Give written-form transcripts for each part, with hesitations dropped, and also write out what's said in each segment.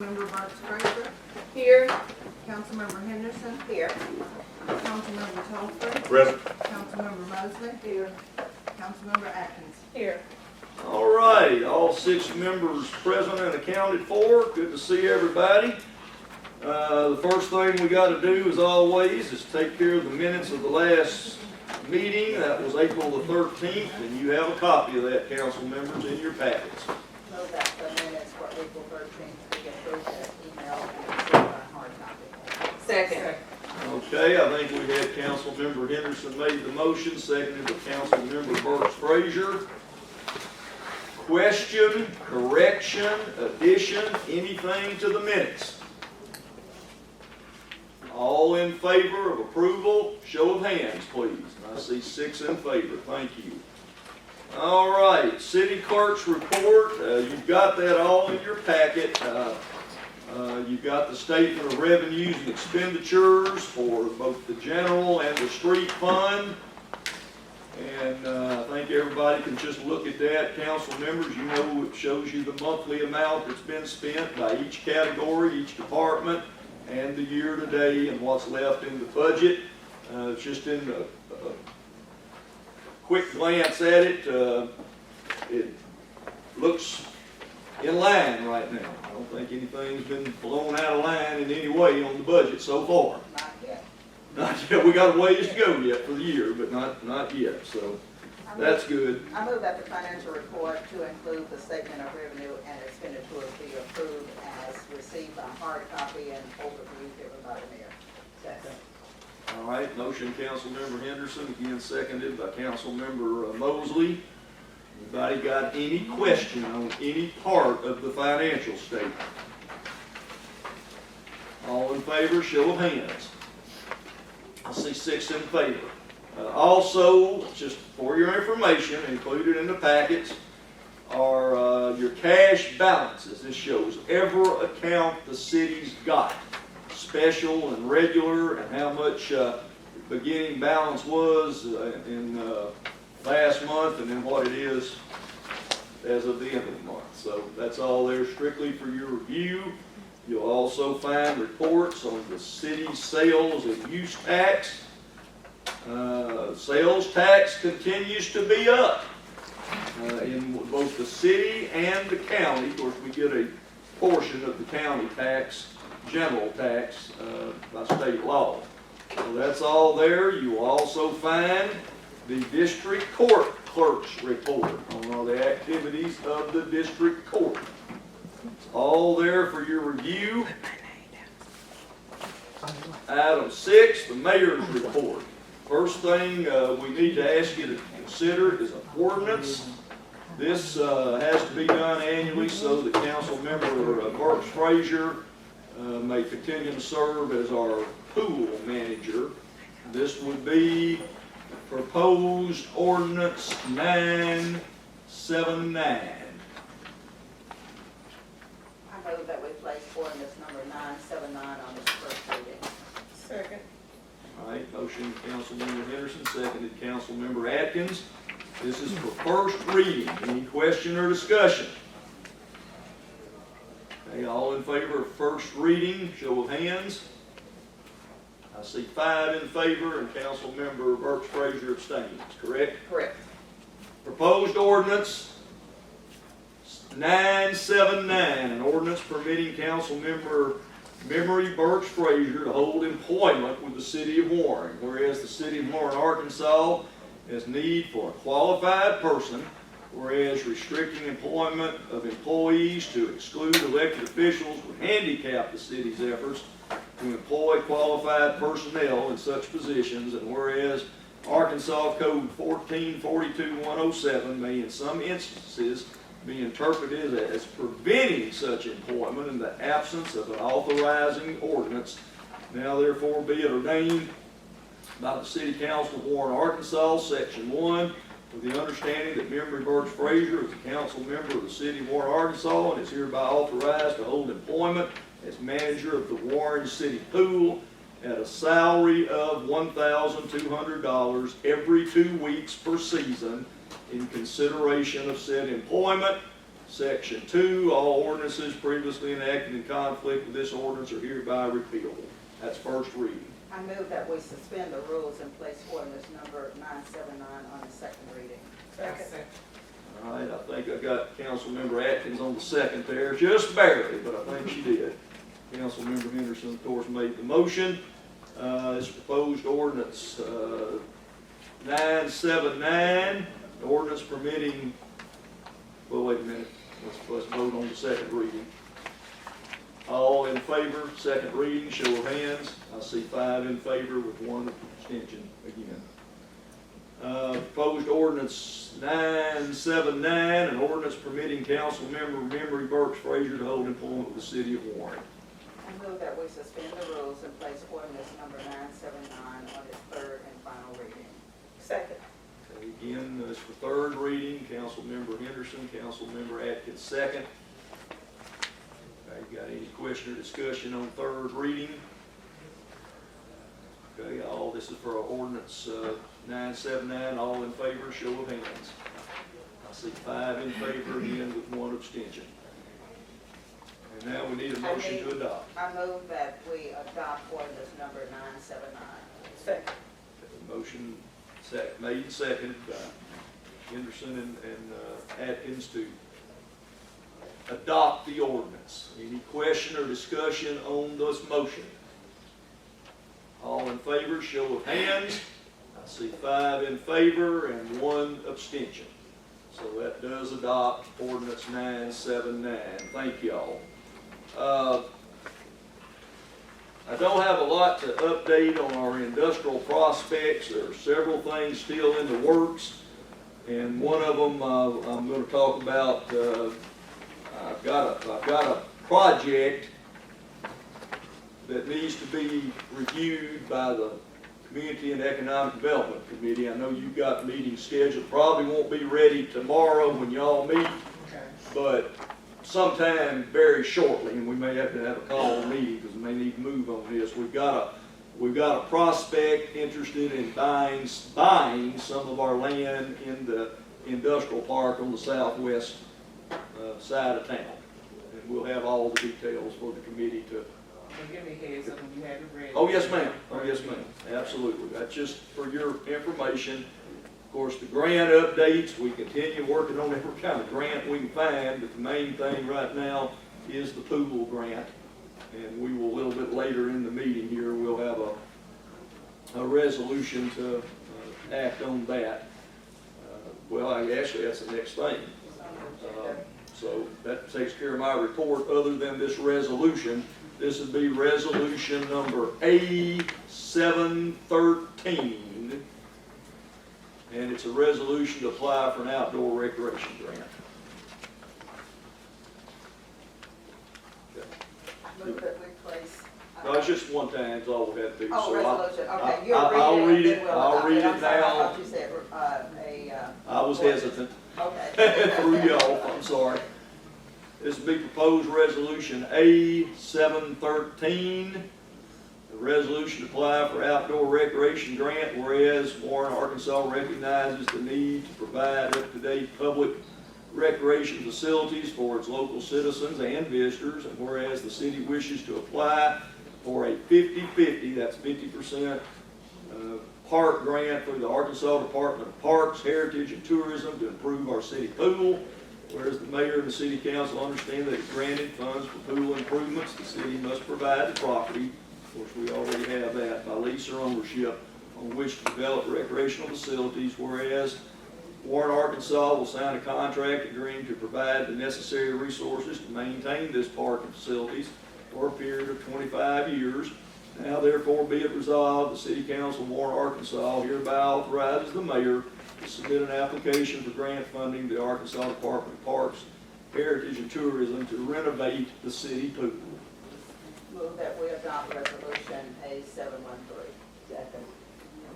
Member Burks Fraser, Here. Councilmember Henderson, Here. Councilmember Telford, Present. Councilmember Mosley, Here. Councilmember Atkins. Here. All right, all 6 members present and accounted for. Good to see everybody. The first thing we got to do, as always, is take care of the minutes of the last meeting. That was April the 13th, and you have a copy of that, council members, in your packets. Move that the minutes for April 13th be approved as email and received by hard copy. Second. Okay, I think we had Councilmember Henderson made the motion, seconded by Councilmember Burks Fraser. Question, correction, addition, anything to the minutes? All in favor of approval, show of hands, please. I see 6 in favor. Thank you. All right, city clerk's report. You've got that all in your packet. You've got the statement of revenues and expenditures for both the general and the street fund. And I think everybody can just look at that. Council members, you know it shows you the monthly amount that's been spent by each category, each department, and the year to date and what's left in the budget. It's just in a quick glance at it, it looks in line right now. I don't think anything's been blown out of line in any way on the budget so far. Not yet. Not yet. We got a ways to go yet for the year, but not yet. So that's good. I move that the financial report to include the statement of revenue and expenditures be approved as received by hard copy and overview given by the mayor. Second. All right, motion Councilmember Henderson, again seconded by Councilmember Mosley. Anybody got any question on any part of the financial statement? All in favor, show of hands. I see 6 in favor. Also, just for your information, included in the packets are your cash balances. This shows every account the city's got, special and regular, and how much beginning balance was in last month, and then what it is as of the end of the month. So that's all there strictly for your review. You'll also find reports on the city's sales and use tax. Sales tax continues to be up in both the city and the county. Of course, we get a portion of the county tax, general tax, by state law. So that's all there. You will also find the district court clerk's report on all the activities of the district court. It's all there for your review. Item 6, the mayor's report. First thing we need to ask you to consider is an ordinance. This has to be done annually so that council member Burks Fraser may continue to serve as our pool manager. This would be proposed ordinance 979. I move that we place ordinance number 979 on its first reading. Second. All right, motion Councilmember Henderson, seconded Councilmember Atkins. This is for first reading. Any question or discussion? Okay, all in favor of first reading, show of hands. I see 5 in favor and Councilmember Burks Fraser abstains, correct? Correct. Proposed ordinance 979, an ordinance permitting Councilmember Memory Burks Fraser to hold employment with the City of Warren. Whereas the City of Warren, Arkansas has need for a qualified person, whereas restricting employment of employees to exclude elected officials would handicap the city's efforts to employ qualified personnel in such positions, and whereas Arkansas Code 1442-107 may in some instances be interpreted as preventing such employment in the absence of an authorizing ordinance. Now therefore be it ordained by the City Council of Warren, Arkansas, Section 1, with the understanding that Memory Burks Fraser is a council member of the City of Warren, Arkansas, and is hereby authorized to hold employment as manager of the Warren City Pool at a salary of $1,200 every 2 weeks per season in consideration of said employment, Section 2, all ordinances previously enacted in conflict with this ordinance are hereby repealed. That's first reading. I move that we suspend the rules and place ordinance number 979 on its second reading. Second. All right, I think I got Councilmember Atkins on the second there, just barely, but I think she did. Councilmember Henderson, of course, made the motion. This proposed ordinance 979, ordinance permitting, well, wait a minute, let's vote on the second reading. All in favor, second reading, show of hands. I see 5 in favor with 1 abstention again. Proposed ordinance 979, an ordinance permitting council member Memory Burks Frazier to hold employment with the city of Warren. I move that we suspend the rules and place ordinance number 979 on its third and final reading. Second. Okay, again, this for third reading, Councilmember Henderson, Councilmember Atkins second. Okay, got any question or discussion on third reading? Okay, this is for ordinance 979, all in favor, show of hands. I see 5 in favor, again with 1 abstention. And now we need a motion to adopt. I move that we adopt ordinance number 979. Second. Motion made and seconded by Henderson and Atkins to adopt the ordinance. Any question or discussion on this motion? All in favor, show of hands. I see 5 in favor and 1 abstention. So that does adopt ordinance 979. Thank y'all. I don't have a lot to update on our industrial prospects. There are several things still in the works, and one of them I'm going to talk about. I've got a project that needs to be reviewed by the Community and Economic Development Committee. I know you've got meetings scheduled. Probably won't be ready tomorrow when y'all meet, but sometime very shortly, and we may have to have a call meeting because we may need to move on this. We've got a prospect interested in buying some of our land in the industrial park on the southwest side of town, and we'll have all the details for the committee to. Give me heads up when you have it ready. Oh yes, ma'am. Oh yes, ma'am. Absolutely. That's just for your information. Of course, the grant updates, we continue working on every kind of grant we can find, but the main thing right now is the pool grant. And we will, a little bit later in the meeting here, we'll have a resolution to act on that. Actually, that's the next thing. So that takes care of my report. Other than this resolution, this would be resolution number A713. And it's a resolution to apply for an outdoor recreation grant. Okay. I move that we place. No, it's just one time, that's all we have to do. Oh, So resolution, okay. I'll read it, then we'll I'll adopt read I'm it sorry, I now. thought you said, I was hesitant. Okay. Threw you off, I'm sorry. This will be proposed resolution A713. The resolution to apply for outdoor recreation grant, whereas Warren, Arkansas recognizes the need to provide up-to-date public recreation facilities for its local citizens and visitors, and whereas the city wishes to apply for a 50-50, that's 50% park grant through the Arkansas Department of Parks, Heritage, and Tourism to improve our city pool. Whereas the mayor and the city council understand that if granted funds for pool improvements, the city must provide the property, of course we already have that, by lease or ownership, on which to develop recreational facilities. Whereas Warren, Arkansas will sign a contract agreeing to provide the necessary resources to maintain this park and facilities for a period of 25 years. Now therefore be it resolved, the City Council of Warren, Arkansas hereby authorizes the mayor to submit an application for grant funding to the Arkansas Department of Parks, Heritage, and Tourism to renovate the city pool. Move that we adopt resolution A713. Second.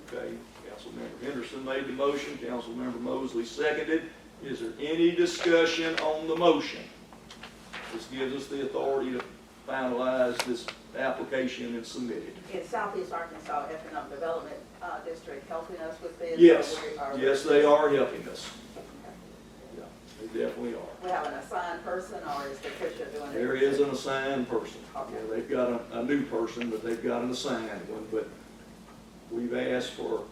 Okay, Councilmember Henderson made the motion, Councilmember Mosley seconded. Is there any discussion on the motion? This gives us the authority to finalize this application and submit it. Is Southeast Arkansas Economic Development District helping us with this? Yes, Or yes, they are helping us. Yeah, they definitely are. we have an assigned person, or is Patricia doing it? There is an assigned person. Okay. Yeah, they've got a new person, but they've got an assigned one, but we've asked for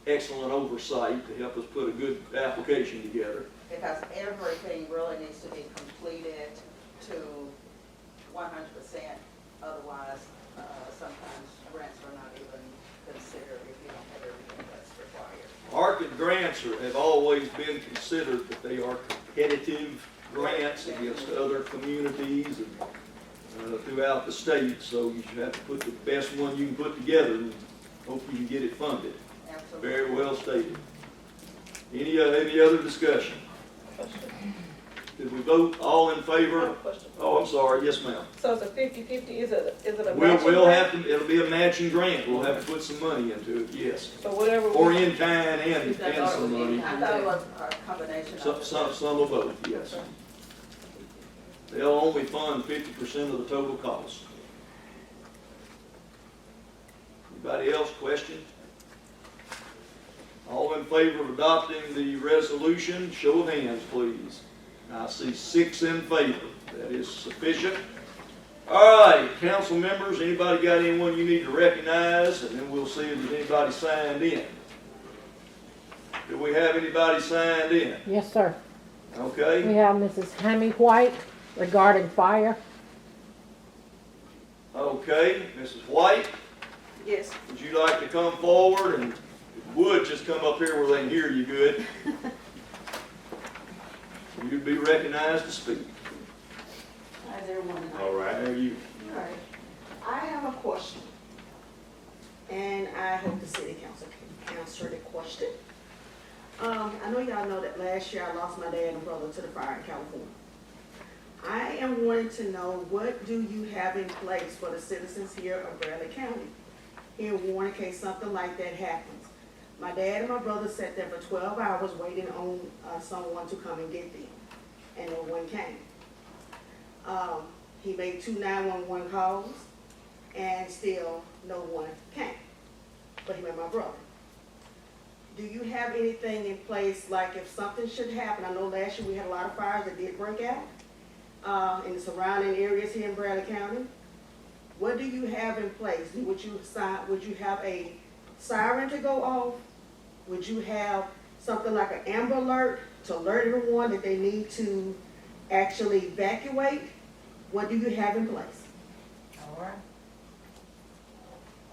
excellent oversight to help us put a good application together. Because everything really needs to be completed to 100%, otherwise, sometimes grants are not even considered if you don't have everything that's required. Market grants have always been considered that they are competitive grants against other communities and throughout the state, so you should have to put the best one you can put together and hope you can get it funded. Absolutely. Very well stated. Any other discussion? Did we vote all in I have favor? a question. Oh, I'm sorry, yes, ma'am. So it's a 50-50, is it a We'll matching have grant? to, it'll be a matching grant, we'll have to put some money into it, yes. So whatever Or we, in kind and some money. I thought it was a combination of. Some of both, yes. They'll only fund 50% of the total cost. Anybody else question? All in favor of adopting the resolution, show of hands, please. I see 6 in favor. That is sufficient. All right, council members, anybody got anyone you need to recognize? And then we'll see if there's anybody signed in. Do we have anybody signed in? Yes, sir. Okay. We have Mrs. Hammy White regarding fire. Okay, Mrs. White, yes, would you like to come forward and would just come up here where they can hear you good? You'd be recognized to speak. How's everyone tonight? All right. There you. All right. I have a question, and I hope the city council can answer the question. I know y'all know that last year I lost my dad and brother to the fire in California. I am wanting to know, what do you have in place for the citizens here of Bradley County? Here in Warren, in case something like that happens. My dad and my brother sat there for 12 hours waiting on someone to come and get them, and no one came. He made 2 911 calls, and still no one came, but he met my brother. Do you have anything in place, like if something should happen? I know last year we had a lot of fires that did break out in the surrounding areas here in Bradley County. What do you have in place? Would you have a siren to go off? Would you have something like an Amber Alert to alert everyone that they need to actually evacuate? What do you have in place? all right.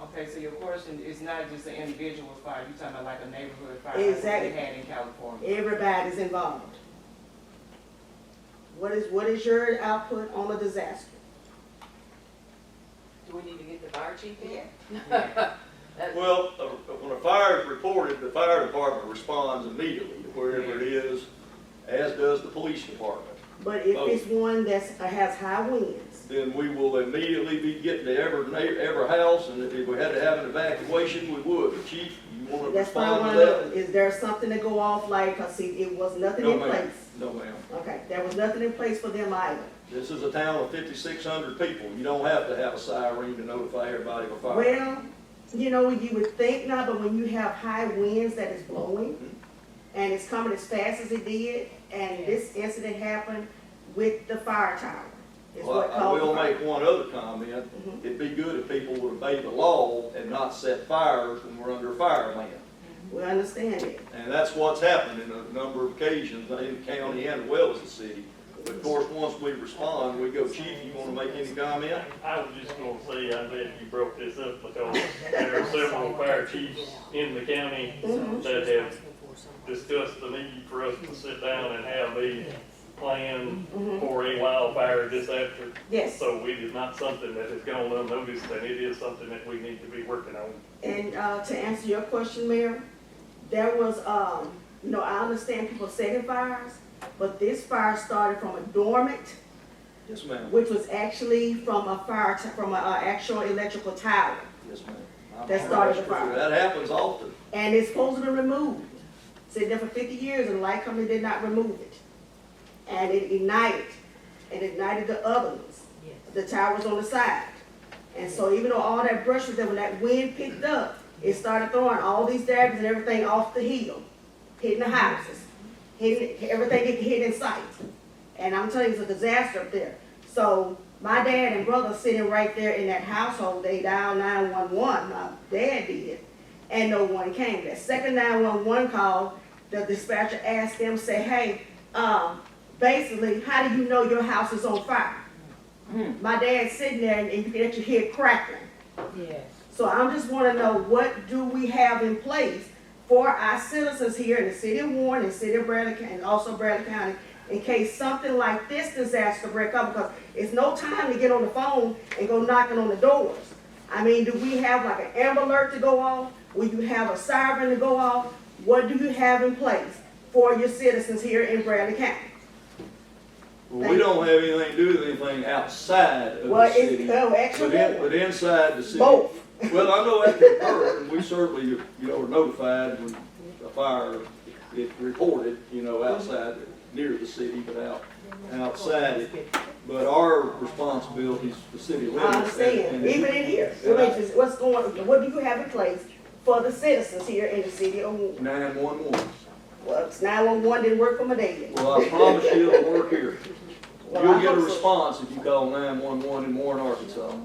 Okay, so your question is not just an individual fire, you're talking about like a neighborhood fire like Exactly. they had in California. Everybody's involved. What is your output on a disaster? Do we need to get the fire chief in? Yeah. Well, when a fire is reported, the fire department responds immediately to wherever it is, as does the police department. But if it's one that has high winds, Then we will immediately be getting to every house, and if we had to have an evacuation, we would. But Chief, you want to that's what I respond want to to that? know. Is there something to go off like, cause see, it was nothing No, in ma'am. place. No, ma'am. Okay, there was nothing in place for them either. This is a town of 5,600 people. You don't have to have a siren to notify everybody of a fire. Well, you know, you would think not, but when you have high winds that is blowing, and it's coming as fast as it did, and this incident happened with the fire tower, is Well, what I caused the will fire. make one other comment. Mhm. It'd be good if people would obey the law and not set fires when we're under fire land. We understand it. And that's what's happened in a number of occasions in the county and as well as the city. But of course, once we respond, we go, Chief, you want to make any comment? I was just gonna say, I'm glad you broke this up because there are several fire chiefs in the county that have discussed the need for us to sit down and have a plan for a wildfire disaster. Yes, So it is not something that has gone unnoticed, and it is something that we need to be working on. and to answer your question, Mayor, there was, you know, I understand people setting fires, but this fire started from a dormant, Yes, ma'am. which was actually from a from an actual electrical tower. Yes, ma'am. I'm That sure started that's the fire. true. That happens often. And it's supposed to be removed. Sitting there for 50 years and the light company did not remove it. And it ignited, and ignited the other ones. The towers on the side. And so even though all that brush was there, when that wind picked up, it started throwing all these daggers and everything off the hill, hitting the houses. hidden, everything get hit in sight. And I'm telling you, it's a disaster up there. So my dad and brother sitting right there in that household, they dialed 911, my dad did, and no one came. That second 911 call, the dispatcher asked them, say, hey, basically, how do you know your house is on fire? My dad's sitting there and you can actually hear it crackling. Yes. So I just want to know, what do we have in place for our citizens here in the city of Warren and city of Bradley County, and also Bradley County, in case something like this disaster break up, because it's no time to get on the phone and go knocking on the doors. I mean, do we have like an Amber Alert to go off? Will you have a siren to go off? What do you have in place for your citizens here in Bradley County? Well, we don't have anything to do with anything outside of Well, the city. it's, actually, But inside the city. both. Well, I know that can occur, and we certainly, you know, are notified when a fire is reported, you know, outside, near the city, but outside it. But our responsibility is the city limits. I understand, even in here. What's going, what do you have in place for the citizens here in the city of Warren? 911. Well, 911 didn't work for my dad. Well, I promise you it'll work here. Well, You'll I get a hope so. response if you call 911 in Warren, Arkansas.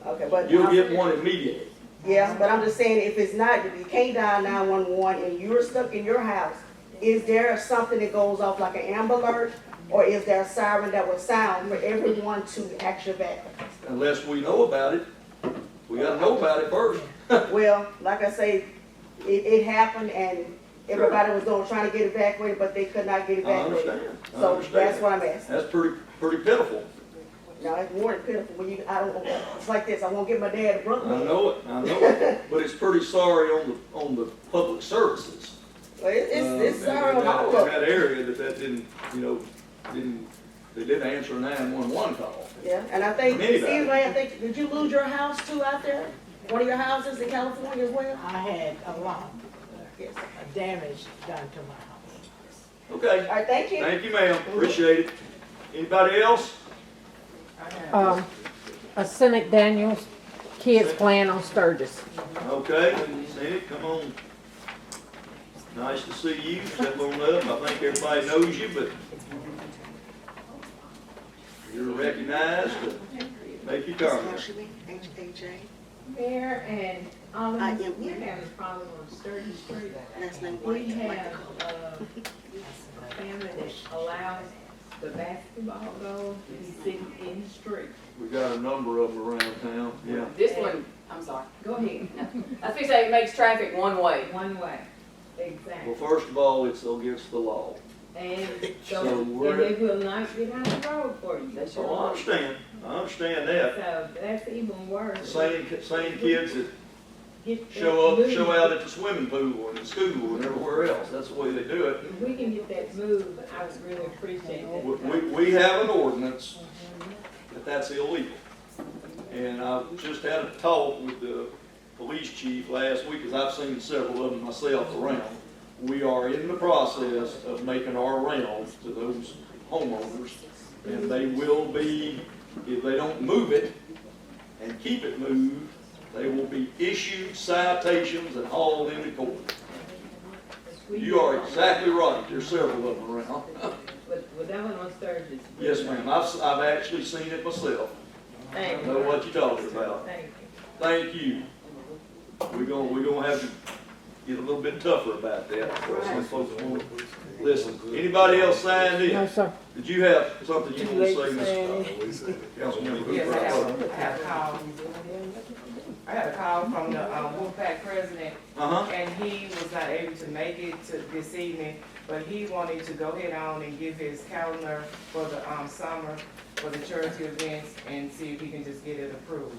Okay, but. You'll get one immediately. Yeah, but I'm just saying, if it's not, if you can't dial 911 and you're stuck in your house, is there something that goes off like an Amber Alert? Or is there a siren that will sound for everyone to actually evacuate? Unless we know about it. We gotta know about it first. Well, like I say, it happened and everybody was going, trying to get evacuated, but they could not get I evacuated. understand. I So understand. that's what I'm asking. That's pretty pitiful. No, it's more than pitiful when you, I don't, it's like this, I won't get my dad a brother. I know it. But it's pretty sorry on the public services. Well, it's sorry in on all that- of in it. that area that didn't, you know, they didn't answer a 911 call. Yeah, and I think, Anybody. Steve Ray, I think, did you lose your house too out there? One of your houses in California as well? I had a lot Yes. of damage done to my house. Okay, All right, thank you. thank you, ma'am, appreciate it. Anybody else? A Cynic Daniels, kids playing on Sturgis. Okay, Senate, come on. Nice to see you, step on up, I think everybody knows you, but you're recognized, make your comment. H-A-J, Mayor and Alderman, I am we're here. having a problem on Sturgis Street. last name We White, like have, the color. a family that allows the basketball goals to be sitting in the street. We got a number of them around town, yeah. This one, I'm sorry. Go ahead, I was gonna say it makes traffic one way. one way, exactly. Well, first of all, it's against the law. And So so, we're- and they will not get out the road for you. They should. Oh, I understand that. So that's even worse. Same kids that Get that show moved. out at the swimming pool and in school and everywhere else, that's the way they do it. If we can get that moved, I would really appreciate that. We have an ordinance that's illegal. And I just had a talk with the police chief last week, because I've seen several of them myself around. We are in the process of making our rounds to those homeowners, and they will be, if they don't move it and keep it moved, they will be issued citations and hauled into court. You are exactly right, there's several of them around. But that one on Sturgis. Yes, ma'am, I've actually seen it myself. I Thank know you, what you're talking about. thank you. Thank you. We're gonna have to get a little bit tougher about that. Some folks won't listen. Anybody else signed No, in? sir. Did you have something you Too want late to to say, say Mr. anything. Councilmember Yes, I Hooper? had a call. I had a call from the Wolfpack president, Uh-huh. and he was not able to make it to this evening, but he wanted to go ahead on and give his calendar for the summer, for the charity events, and see if he can just get it approved.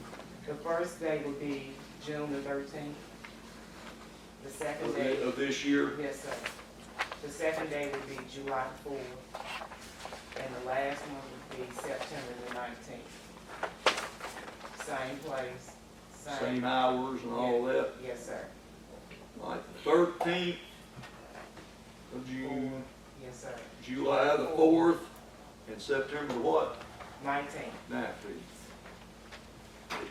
The first day would be June the 13th. The second day, Of this year? yes, sir. The second day would be July 4th, and the last one would be September the 19th. Same place, Same hours and all that? Yes, sir. Like 13th of June, Yes, sir. July the 4th, and September the what? 19th. 19th.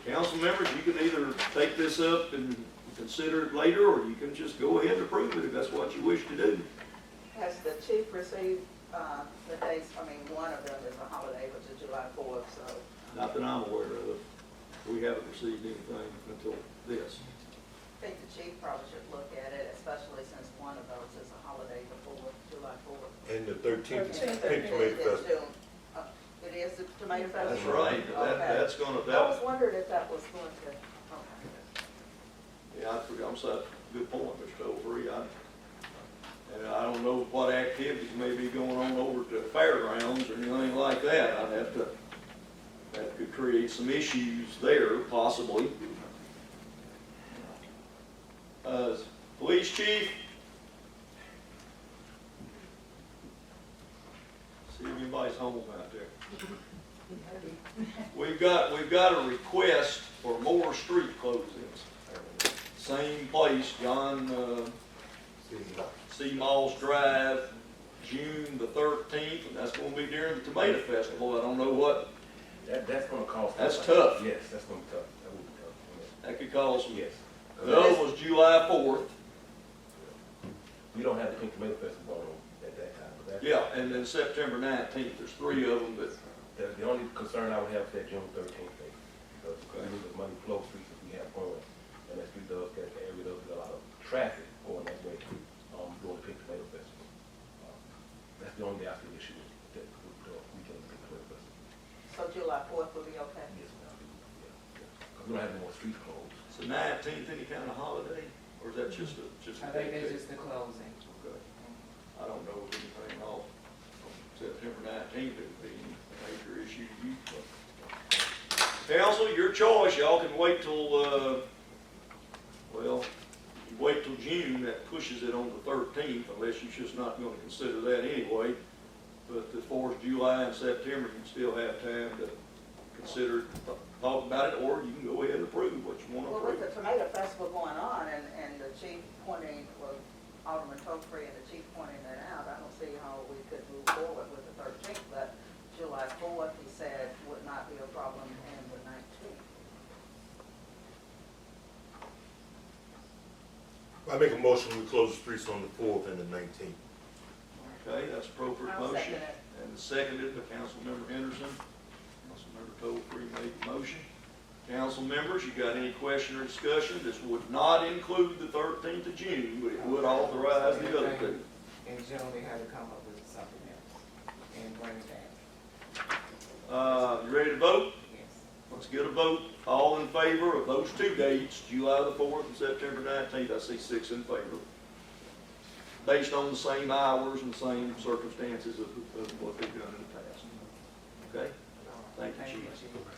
Council members, you can either take this up and consider it later, or you can just go ahead and approve it if that's what you wish to do. Has the chief received, the dates, I mean, one of them is a holiday, which is July 4th, so Not that I'm aware of. We haven't received anything until this. I think the chief probably should look at it, especially since one of those is a holiday before July 4th. And the 13th is 13th Pink Tomato is Festival. June. It is the tomato festival? That's right. Okay. That's gonna, I was wondering if that was going to, okay. yeah, I'm sorry, good point, Mr. Overy. And I don't know what activities may be going on over to the fairgrounds or anything like that. That could create some issues there, possibly. Police chief? See if anybody's home out there. We've got a request for more street closings. Same place, John, C. Moss Drive, June the 13th, and that's gonna be during the Tomato Festival. I don't know what, That's gonna cost. That's tough. Yes, that's gonna be tough. That will be tough. that could cause some. Yes. The other was July 4th. We don't have the Pink Tomato Festival on at that time. But that's- Yeah, and then September 19th, there's 3 of them that, The only concern I would have is that June 13th date, because Okay. we lose the money flow streets that we have going. And that street does get, the area does get a lot of traffic going that way, during the Pink Tomato Festival. That's the only I see issue with that, with the weekend of the Pink Tomato Festival. So July 4th will be okay? Yes, ma'am. Yeah. Because we don't have any more streets closed. is the 19th any kind of holiday? Or is that just a? I think that's just the closing. Okay. I don't know if anything off September 19th, it would be a major issue to you. but- Council, your choice, y'all can wait till, well, you wait till June, that pushes it on the 13th, unless you're just not gonna consider that anyway. But as far as July and September, you still have time to consider, talk about it, or you can go ahead and approve what you wanna Well, with approve. the tomato festival going on and the chief pointing, well, Alderman Topher and the chief pointing that out, I don't see how we could move forward with the 13th, but July 4th, he said, would not be a problem, and the 19th. I make a motion, we close the streets on the 4th and the 19th. Okay, that's appropriate I'll motion. second it. And seconded by Councilmember Henderson. Councilmember Tolfree made the motion. Council members, you got any question or discussion? This would not include the 13th of June, but it would authorize the other two. In June, they had to come up with something else and bring it back. You ready to vote? Yes. Let's get a vote. All in favor of those 2 dates, July the 4th and September 19th. I see 6 in favor. Based on the same hours and same circumstances of what they've done in the past. Okay? Thank you, Chief.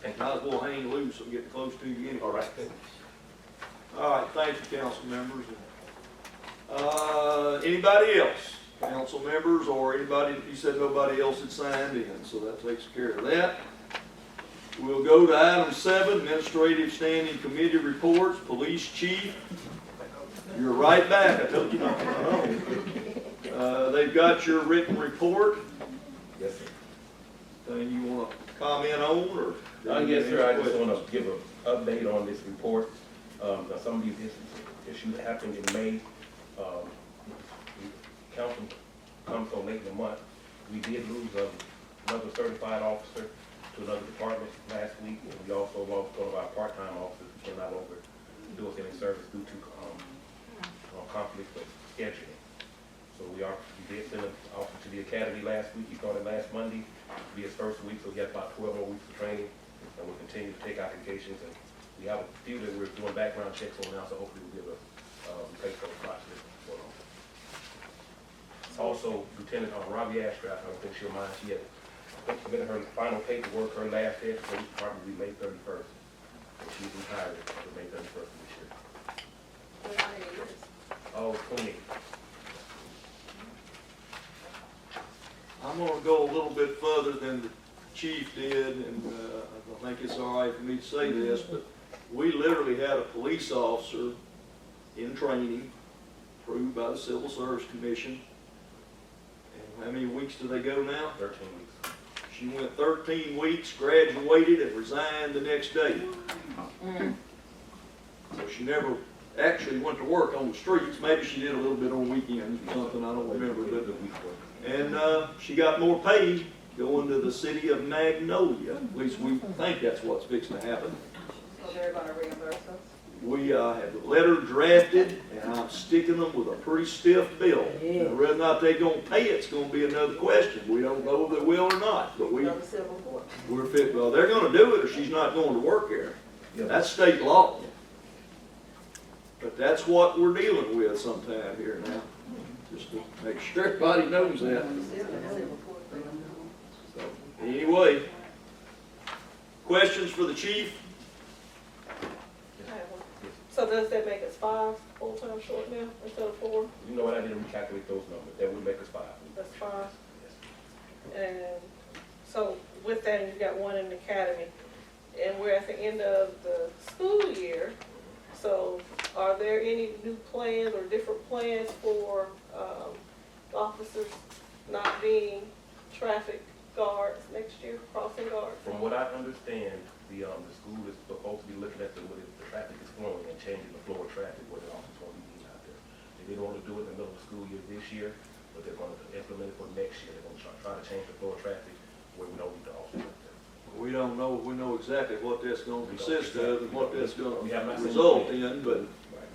Thank you. Might as well hang loose and get close to you anyway. All right. All right, thank you, council members. Anybody else? Council members or anybody, you said nobody else had signed in, so that takes care of that. We'll go to item 7, administrative standing committee reports, police chief. You're right back, I told you not to run on. They've got your written report. Yes, sir. Anything you want to comment on, or? Yes, sir, I just want to give an update on this report. Now, some of these issues happened in May. Council comes so late in the month. We did lose another certified officer to another department last week, and we also lost one of our part-time officers who came out over do us any service due to conflict of scheduling. So we did send an officer to the academy last week. He started last Monday. It'll be his first week, so he has about 12 more weeks of training, and we'll continue to take applications. And we have a few that we're doing background checks on now, so hopefully we'll be able to replace those spots for them. Also, Lieutenant Robbie Ashcraft, I don't think she'll mind, she had submitted her final paperwork, her last day at the police department will be May 31st. And she's retired for May 31st of this year. How many years? Oh, 28. I'm gonna go a little bit further than the chief did, and I think it's all right for me to say this, but we literally had a police officer in training, approved by the Civil Service Commission. And how many weeks do they go now? 13 weeks. She went 13 weeks, graduated, and resigned the next day. So she never actually went to work on the streets. Maybe she did a little bit on weekends or something, I don't remember, but, and, she got more pay going to the city of Magnolia. At least we think that's what's fixing to happen. So they're gonna reimburse us? We, have the letter drafted, and I'm sticking them with a pretty stiff bill. Now, whether or not they gonna pay it's gonna be another question. We don't know if they will or not, but Go to civil court. we're fit, well, they're gonna do it or she's not going to work there. That's state law. But that's what we're dealing with sometime here now, just to make sure everybody knows that. Civil court, they don't know. So, anyway, questions for the chief? So does that make us 5 full-time short now instead of 4? You know what, I didn't recalculate those numbers, that would make us 5. That's 5. And so with that, you got 1 in the academy, and we're at the end of the school year. So are there any new plans or different plans for officers not being traffic guards next year, crossing guards? From what I understand, the school is supposed to be looking at the traffic is flowing and changing the flow of traffic where the officers won't be out there. They didn't want to do it in the middle of the school year this year, but they're going to implement it for next year. They're going to try to change the flow of traffic where we don't need the officers out there. We don't know, we know exactly what that's gonna consist of and what that's gonna We have not seen result it. in, but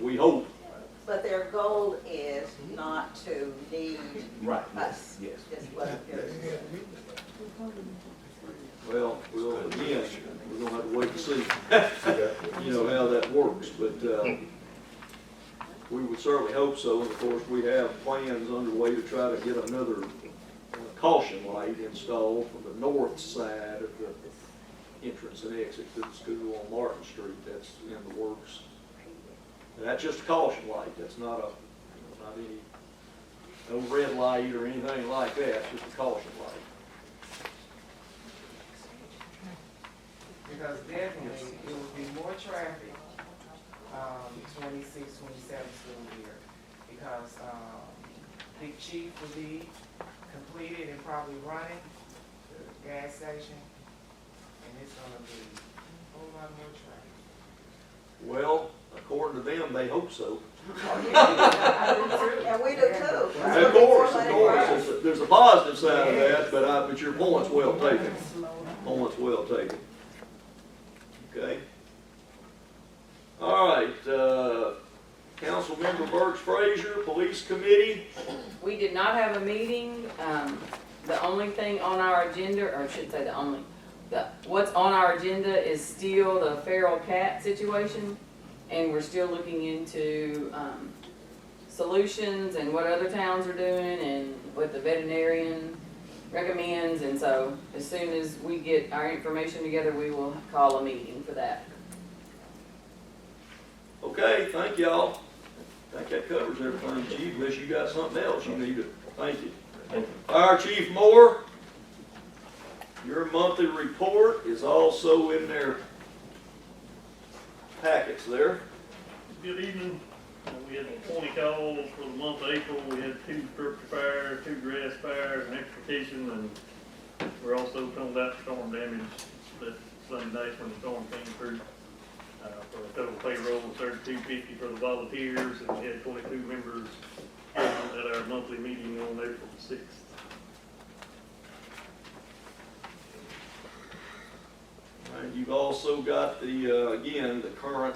we hope. But their goal is not to need Right, us. yes. Is what it is. Well, again, we're gonna have to wait and see, you know, how that works, but, we would certainly hope so, and of course, we have plans underway to try to get another caution light installed from the north side of the entrance and exit to the school on Martin Street. That's in the works. And that's just a caution light, that's not any, no red light or anything like that, it's just a caution light. Because definitely it will be more traffic, 26, 27 school year. Because, Big Chief will be completed and probably running the gas station. And it's gonna be a whole lot more traffic. Well, according to them, they hope so. And we do too. Of course, there's a positive side of that, but your point's well taken. Point's well taken. Okay. All right, Councilmember Burks Frazier, Police Committee. We did not have a meeting. The only thing on our agenda, or I should say what's on our agenda is still the feral cat situation. And we're still looking into solutions and what other towns are doing and what the veterinarian recommends. And so as soon as we get our information together, we will call a meeting for that. Okay, thank y'all. I think that covers everything, Chief, unless you got something else you need to, thank you. Fire Chief Moore, your monthly report is also in their packets there. Good evening. We had 20 calls for the month of April. We had 2 structure fires, 2 grass fires, an extrication, and we're also told out storm damage that Sunday night when the storm came through. For a total payroll of $32.50 for the volunteers, and we had 22 members at our monthly meeting on April the 6th. All right, you've also got the, again, the current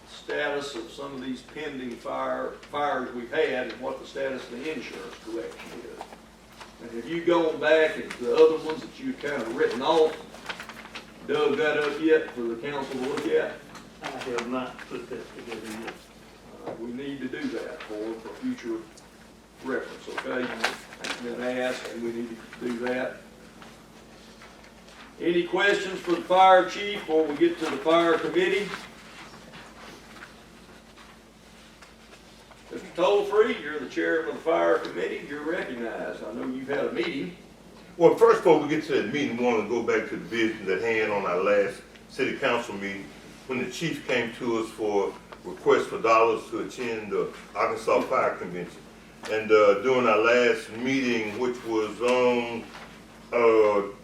status of some of these pending fires we've had and what the status of the insurance collection is. And have you gone back and the other ones that you've kind of written off, dug that up yet for the council to look at? I have not put that together yet. We need to do that for future reference, okay? It's been asked and we need to do that. Any questions for the fire chief before we get to the fire committee? Mr. Tollfree, you're the chairman of the fire committee. You're recognized. I know you've had a meeting. Well, first, before we get to that meeting, we want to go back to the business at hand on our last city council meeting, when the chief came to us for request for dollars to attend the Arkansas Fire Convention. And during our last meeting, which was on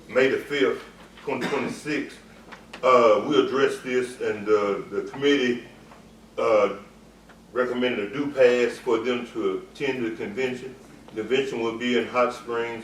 May the 5th, 2026, we addressed this, and the committee recommended a due pass for them to attend the convention. The convention will be in Hot Springs.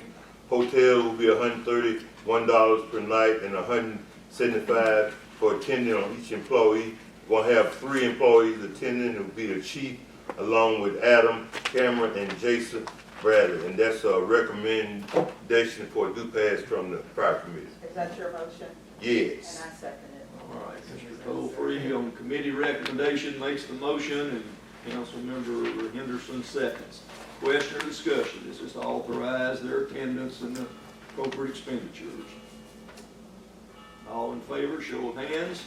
Hotel will be $131 per night and $175 for attending on each employee. We'll have 3 employees attending. It will be the chief, along with Adam, Cameron, and Jason Bradley. And that's a recommendation for a due pass from the fire committee. Is that your motion? Yes. And I second it. All right, Mr. Tolfree on committee recommendation makes the motion, and Councilmember Henderson seconds. Question or discussion? This is to authorize their attendance and the appropriate expenditures. All in favor, show of hands.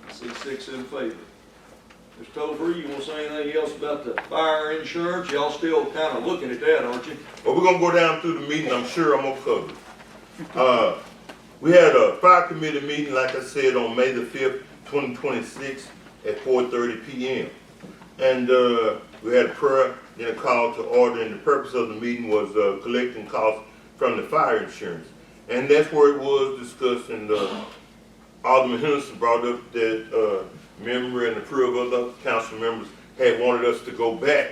I see 6 in favor. Mr. Tolfree, you want to say anything else about the fire insurance? Y'all still kind of looking at that, aren't you? Well, we're gonna go down through the meeting. I'm sure I'm gonna cover it. We had a fire committee meeting, like I said, on May the 5th, 2026 at 4:30 p.m. And we had a prayer, then a call to order, and the purpose of the meeting was collecting costs from the fire insurance. And that's where it was discussed, and Alderman Henderson brought up that member and a few of other council members had wanted us to go back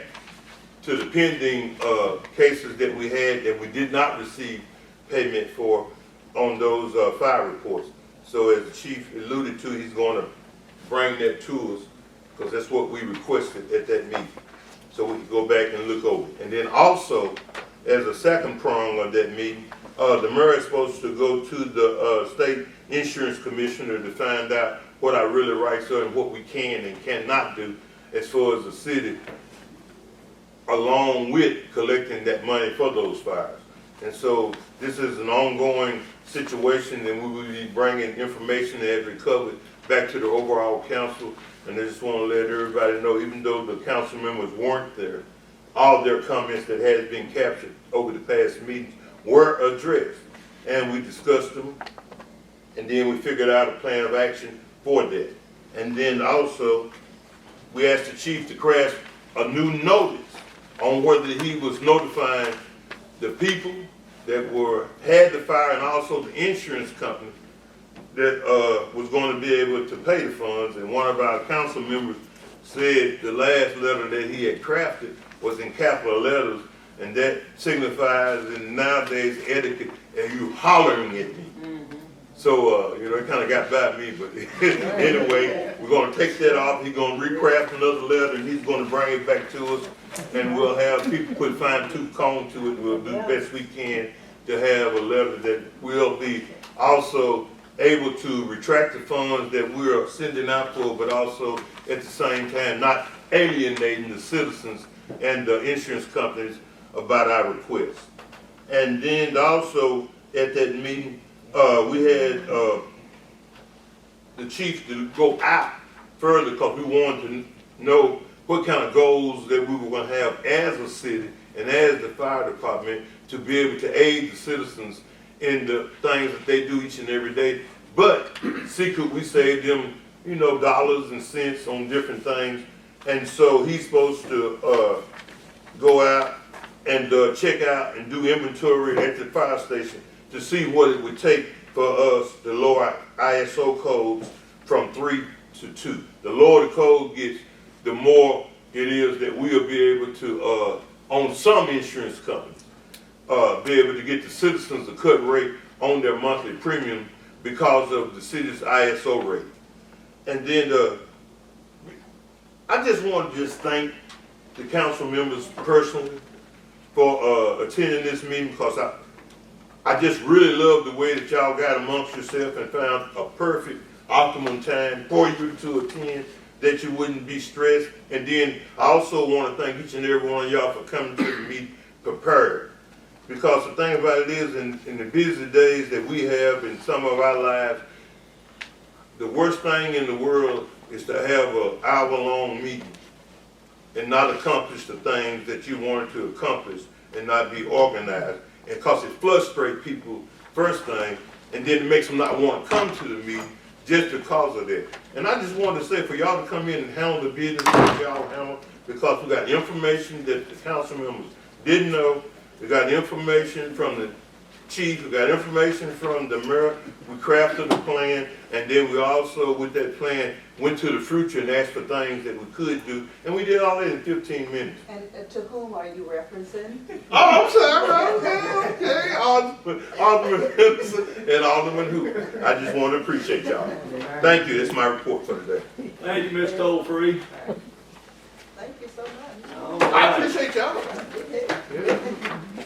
to the pending cases that we had that we did not receive payment for on those fire reports. So as the chief alluded to, he's going to bring that to us, because that's what we requested at that meeting, so we can go back and look over it. And then also, as a second prong of that meeting, the mayor is supposed to go to the state insurance commissioner to find out what our really rights are and what we can and cannot do as far as the city, along with collecting that money for those fires. And so this is an ongoing situation, and we will be bringing information as recovered back to the overall council. And I just want to let everybody know, even though the council members weren't there, all their comments that had been captured over the past meetings were addressed. And we discussed them, and then we figured out a plan of action for that. And then also, we asked the chief to craft a new notice on whether he was notifying the people that had the fire and also the insurance company that was going to be able to pay the funds. And one of our council members said the last letter that he had crafted was in capital letters, and that signifies in nowadays etiquette as you hollering at me. So, it kind of got by me, but anyway, we're going to take that off. He's going to recraft another letter, and he's going to bring it back to us, and we'll have people put fine-tooth comb to it. We'll do the best we can to have a letter that will be also able to retract the funds that we're sending out for, but also at the same time not alienating the citizens and the insurance companies about our requests. And then also at that meeting, we had the chief to go out further, because we wanted to know what kind of goals that we were going to have as a city and as the fire department to be able to aid the citizens in the things that they do each and every day. But secret, we save them, dollars and cents on different things. And so he's supposed to go out and check out and do inventory at the fire station to see what it would take for us to lower ISO codes from 3 to 2. The lower the code gets, the more it is that we'll be able to, on some insurance companies, be able to get the citizens a cut rate on their monthly premium because of the city's ISO rate. And then I just want to just thank the council members personally for attending this meeting, because I just really love the way that y'all got amongst yourself and found a perfect optimum time for you to attend, that you wouldn't be stressed. And then I also want to thank each and every one of y'all for coming to the meeting prepared. Because the thing about it is, in the busy days that we have in some of our lives, the worst thing in the world is to have an hour-long meeting and not accomplish the things that you wanted to accomplish and not be organized. And because it frustrates people, first thing, and then it makes them not want to come to the meeting just because of that. And I just wanted to say, for y'all to come in and handle the business that y'all handle, because we got information that the council members didn't know. We got information from the chief, we got information from the mayor, we crafted the plan, and then we also, with that plan, went to the future and asked for things that we could do, and we did all that in 15 minutes. And to whom are you referencing? Oh, I'm sorry, okay, Alderman Henderson and Alderman Hoover. I just want to appreciate y'all. Thank you, that's my report for today. Thank you, Ms. Tollfree. Thank you so much. All I right. appreciate y'all.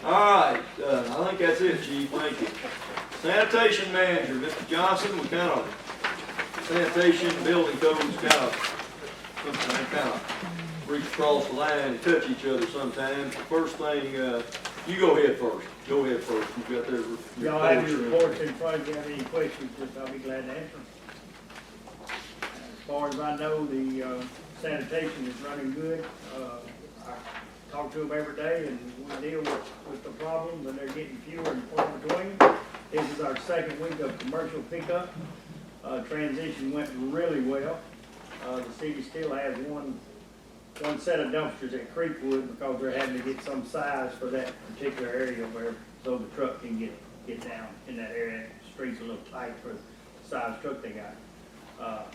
All right, I think that's it, Chief, thank you. Sanitation Manager, Mr. Johnson, we kind of, sanitation, building codes kind of, something they kind of reach across the line and touch each other sometimes. The first thing, you go ahead first. Go ahead first. You've got their Y'all have your reports. reports in front of you. Have any questions, just I'll be glad to answer them. As far as I know, the sanitation is running good. I talk to them every day and we deal with the problems and they're getting fewer and far between. This is our second week of commercial pickup. Transition went really well. The city still has one set of dumpsters at Creekwood because they're having to get some size for that particular area where, so the truck can get down in that area. The street's a little tight for the size truck they got.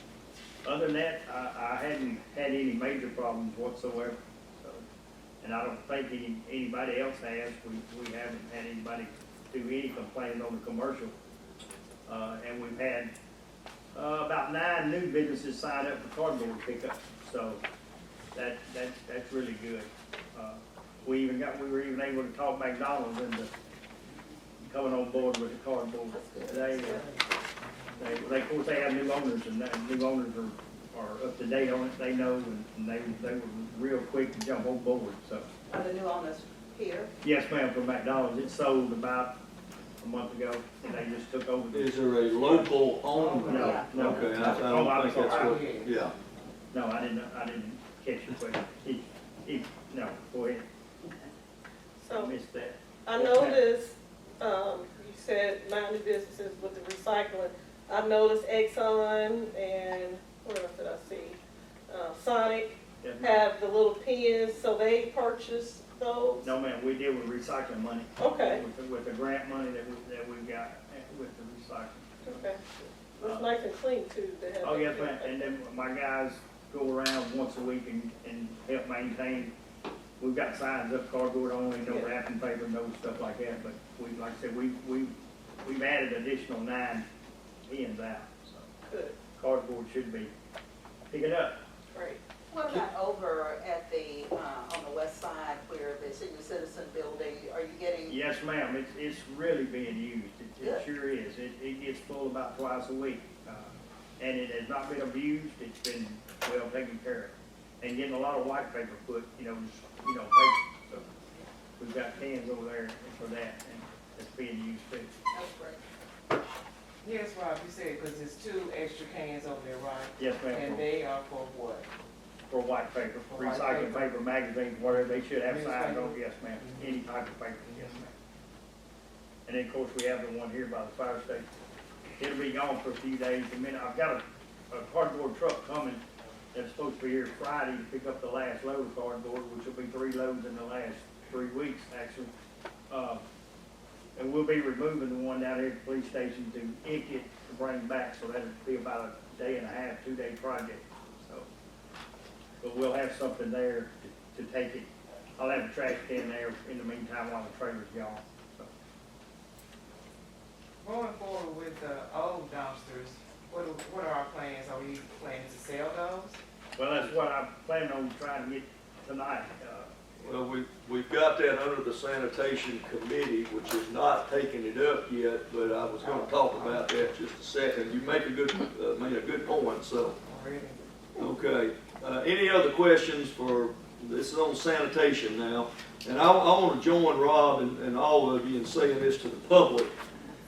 Other than that, I hadn't had any major problems whatsoever. So, and I don't think anybody else has. We haven't had anybody do any complaining on the commercial. And we've had about 9 new businesses signed up for cardboard pickup. So that's really good. We were even able to talk McDonald's into coming on board with the cardboard. They of course they have new owners and new owners are up to date on it. They know and they were real quick to jump on board. So. Are the new owners here? Yes, ma'am. For McDonald's, it sold about a month ago, and they just took over. Is there a local owner? No. Okay, I don't think that's what, yeah. No, I didn't catch your question. No, go ahead. So, Missed that. I noticed, you said 90 businesses with the recycling. I noticed Exxon and, what else did I see? Sonic Yes, ma'am. have the little pins, so they purchased those? No, ma'am, we deal with recycling money. Okay. With the grant money that we've got with the recycling. Okay. It's nice and clean too. To have Oh, that. yes, ma'am, and then my guys go around once a week and help maintain. We've got signs up, cardboard only, no wrapping paper, no stuff like that, but like I said, we've added additional 9 pins out, so. Good, Cardboard should be picking up. great. What about over at the, on the west side where the senior citizen building, are you getting? Yes, ma'am, it's really being used, it Good. sure is, it gets full about twice a week. And it has not been abused, it's been well taken care of. And getting a lot of white paper put, paper, so we've got cans over there for that, and it's being used too. That's great. Yes, Rob, you said, because there's 2 extra cans over there, right? Yes, ma'am. And they are for what? For white paper, For white recycled paper. paper, magazines, whatever, they should have signs on, Newspaper. yes, ma'am, any type of paper, yes, ma'am. And then, of course, we have the one here by the fire station. It'll be gone for a few days, I've got a cardboard truck coming that's supposed to be here Friday to pick up the last load of cardboard, which will be 3 loads in the last 3 weeks, actually. And we'll be removing the one down here at the police station to ink it to bring back, so that'll be about a 1.5 day, 2-day project, so. But we'll have something there to take it. I'll have a trash can there in the meantime while the trailer's gone, so. Going forward with the old dumpsters, what are our plans? Are we planning to sell those? Well, that's what I'm planning on trying to get tonight. Well, we've got that under the sanitation committee, which is not taking it up yet, but I was gonna talk about that just a second. You make a good point, so. Okay, any other questions this is on sanitation now, and I want to join Rob and all of you in saying this to the public.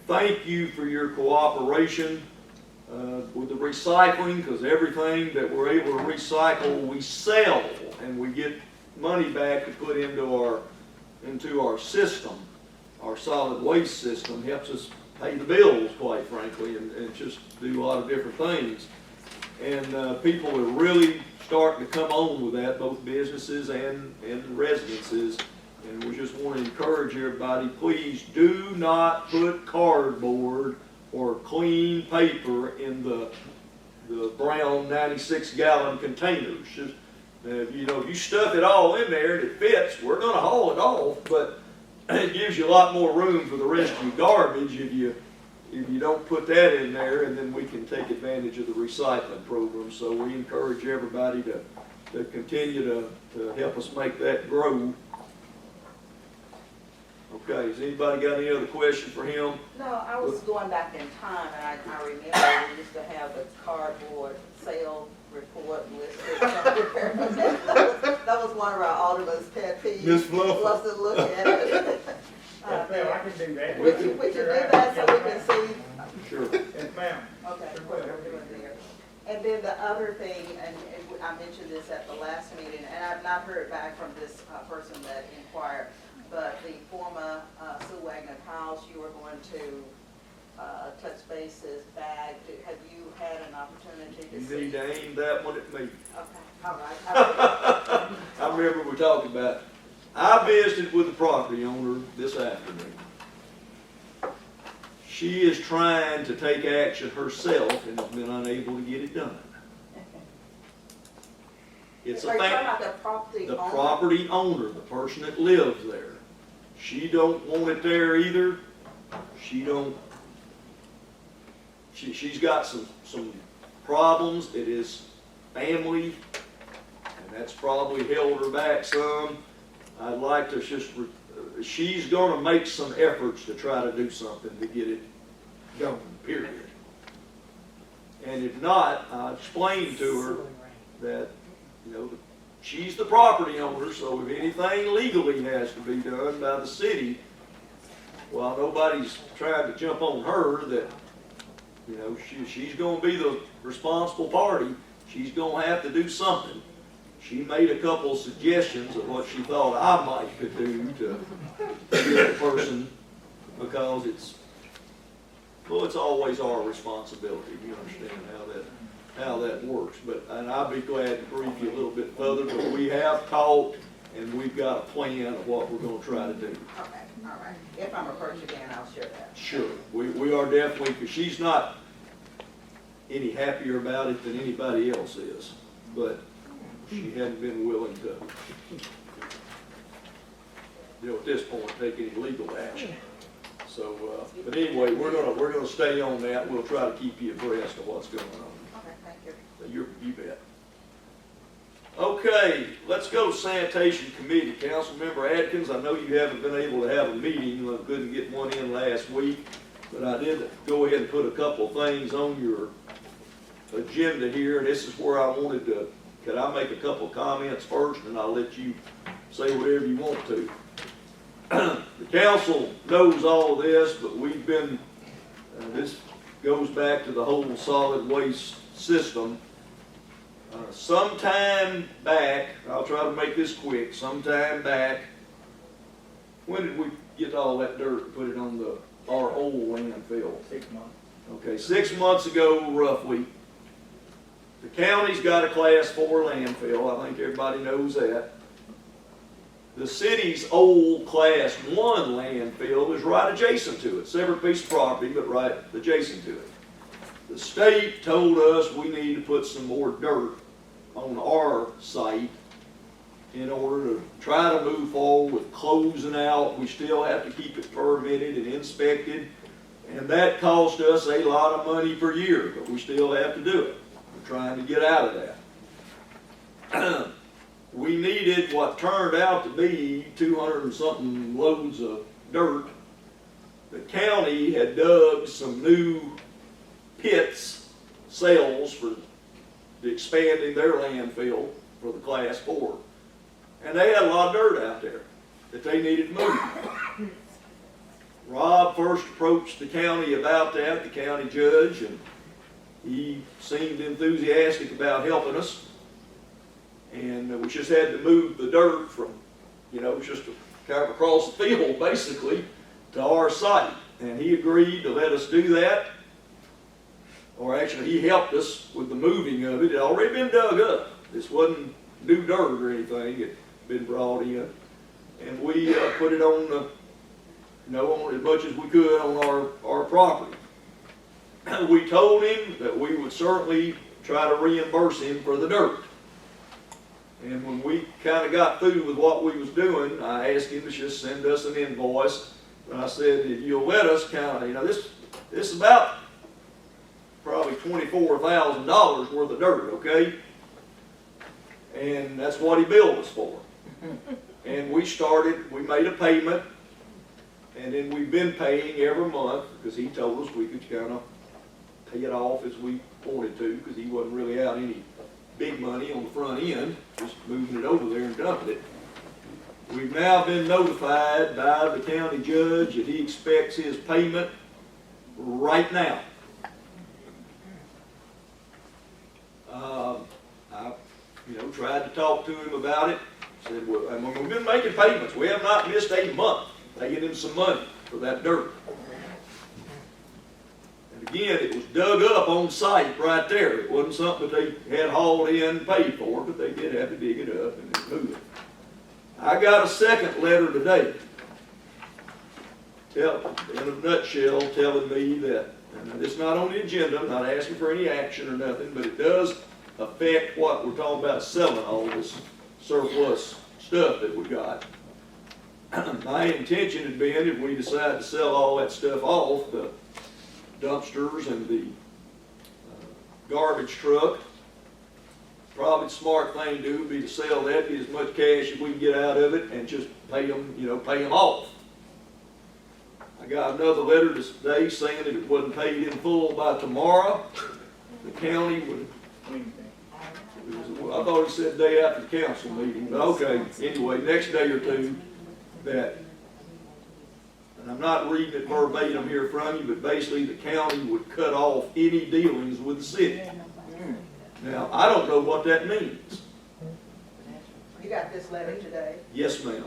Thank you for your cooperation with the recycling, because everything that we're able to recycle, we sell, and we get money back to put into our system. Our solid waste system helps us pay the bills, quite frankly, and just do a lot of different things. And people are really starting to come on with that, both businesses and residences. And we just want to encourage everybody, please do not put cardboard or clean paper in the brown 96-gallon containers. Just, you know, you stuff it all in there and it fits, we're gonna haul it off, but it gives you a lot more room for the rest of your garbage if you don't put that in there, and then we can take advantage of the recycling program. So we encourage everybody to continue to help us make that grow. Okay, has anybody got any other question for him? No, I was going back in time, and I remember we used to have the cardboard sale report listed. That was one of our alderman's pet peeves. Ms. Fluff. Loves to look at it. Yes, ma'am, I can do that. Would you do that so we can see? Sure. Yes, ma'am. Okay, what we're doing there. And then the other thing, and I mentioned this at the last meeting, and I've not heard back from this person that inquired, but the former Sue Wagner house, you were going to touch bases back. Have you had an opportunity to see? You need to aim that one at me. Okay, all right. I remember we talked about it. I visited with the property owner this afternoon. She is trying to take action herself and has been unable to get it done. It's Are you talking about the property the owner? property owner, the person that lives there. She don't want it there either. She's got some problems. It is family, and that's probably held her back some. I'd like to just, she's gonna make some efforts to try to do something to get it done, period. And if not, I explained to her that, you know, she's the property owner, so if anything legally has to be done by the city, while nobody's trying to jump on her, that, you know, she's gonna be the responsible party, she's gonna have to do something. She made a couple of suggestions of what she thought I might could do to get the person, because it's always our responsibility. You understand how that works. And I'll be glad to brief you a little bit further, but we have talked and we've got a plan of what we're gonna try to do. Okay, all right. If I'm approached again, I'll share that. Sure, we are definitely, because she's not any happier about it than anybody else is, but she hadn't been willing to, you know, at this point, take any legal action. So, but anyway, we're gonna stay on that. We'll try to keep you abreast of what's going on. Okay, thank you. You bet. Okay, let's go to Sanitation Committee. Councilmember Atkins, I know you haven't been able to have a meeting. I couldn't get one in last week, but I did go ahead and put a couple of things on your agenda here, and this is where I wanted to, could I make a couple of comments first, and I'll let you say whatever you want to. The council knows all of this, but we've been, this goes back to the whole solid waste system. Sometime back, I'll try to make this quick, sometime back, when did we get all that dirt and put it on our old landfill? 6 months. Okay, 6 months ago roughly, the county's got a class 4 landfill, I think everybody knows that. The city's old class 1 landfill is right adjacent to it, separate piece of property, but right adjacent to it. The state told us we need to put some more dirt on our site in order to try to move forward with closing out. We still have to keep it permitted and inspected, and that cost us a lot of money per year, but we still have to do it. We're trying to get out of that. We needed what turned out to be 200 and something loads of dirt. The county had dug some new pits, cells for expanding their landfill for the class 4. And they had a lot of dirt out there that they needed moved. Rob first approached the county about that, the county judge, and he seemed enthusiastic about helping us. And we just had to move the dirt from, you know, just kind of across the field, basically, to our site. And he agreed to let us do that. Or actually, he helped us with the moving of it. It had already been dug up. This wasn't new dirt or anything. It had been brought in. and we put it on the, on as much as we could on our property. We told him that we would certainly try to reimburse him for the dirt. And when we kind of got through with what we was doing, I asked him to just send us an invoice. And I said, if you'll let us kind of, this is about probably $24,000 worth of dirt, okay? And that's what he billed us for. And we made a payment, and then we've been paying every month, because he told us we could kind of pay it off as we wanted to, because he wasn't really out any big money on the front end, just moving it over there and dumping it. We've now been notified by the county judge that he expects his payment right now. I tried to talk to him about it. Said, well, and we've been making payments. We have not missed a month paying him some money for that dirt. And again, it was dug up on site right there. It wasn't something that they had hauled in and paid for, but they did have to dig it up and then move it. I got a second letter today, in a nutshell, telling me that, and it's not on the agenda, I'm not asking for any action or nothing, but it does affect what we're talking about selling all this surplus stuff that we got. My intention had been, if we decide to sell all that stuff off, the dumpsters and the garbage truck, probably the smart thing to do would be to sell that, get as much cash as we can get out of it, and just pay them, pay them off. I got another letter today saying that if it wasn't paid in full by tomorrow, the county would. I thought he said day after the council meeting, but okay. Anyway, next day or two, that, and I'm not reading it verbatim here from you, but basically the county would cut off any dealings with the city. Now, I don't know what that means. You got this letter today? Yes, ma'am.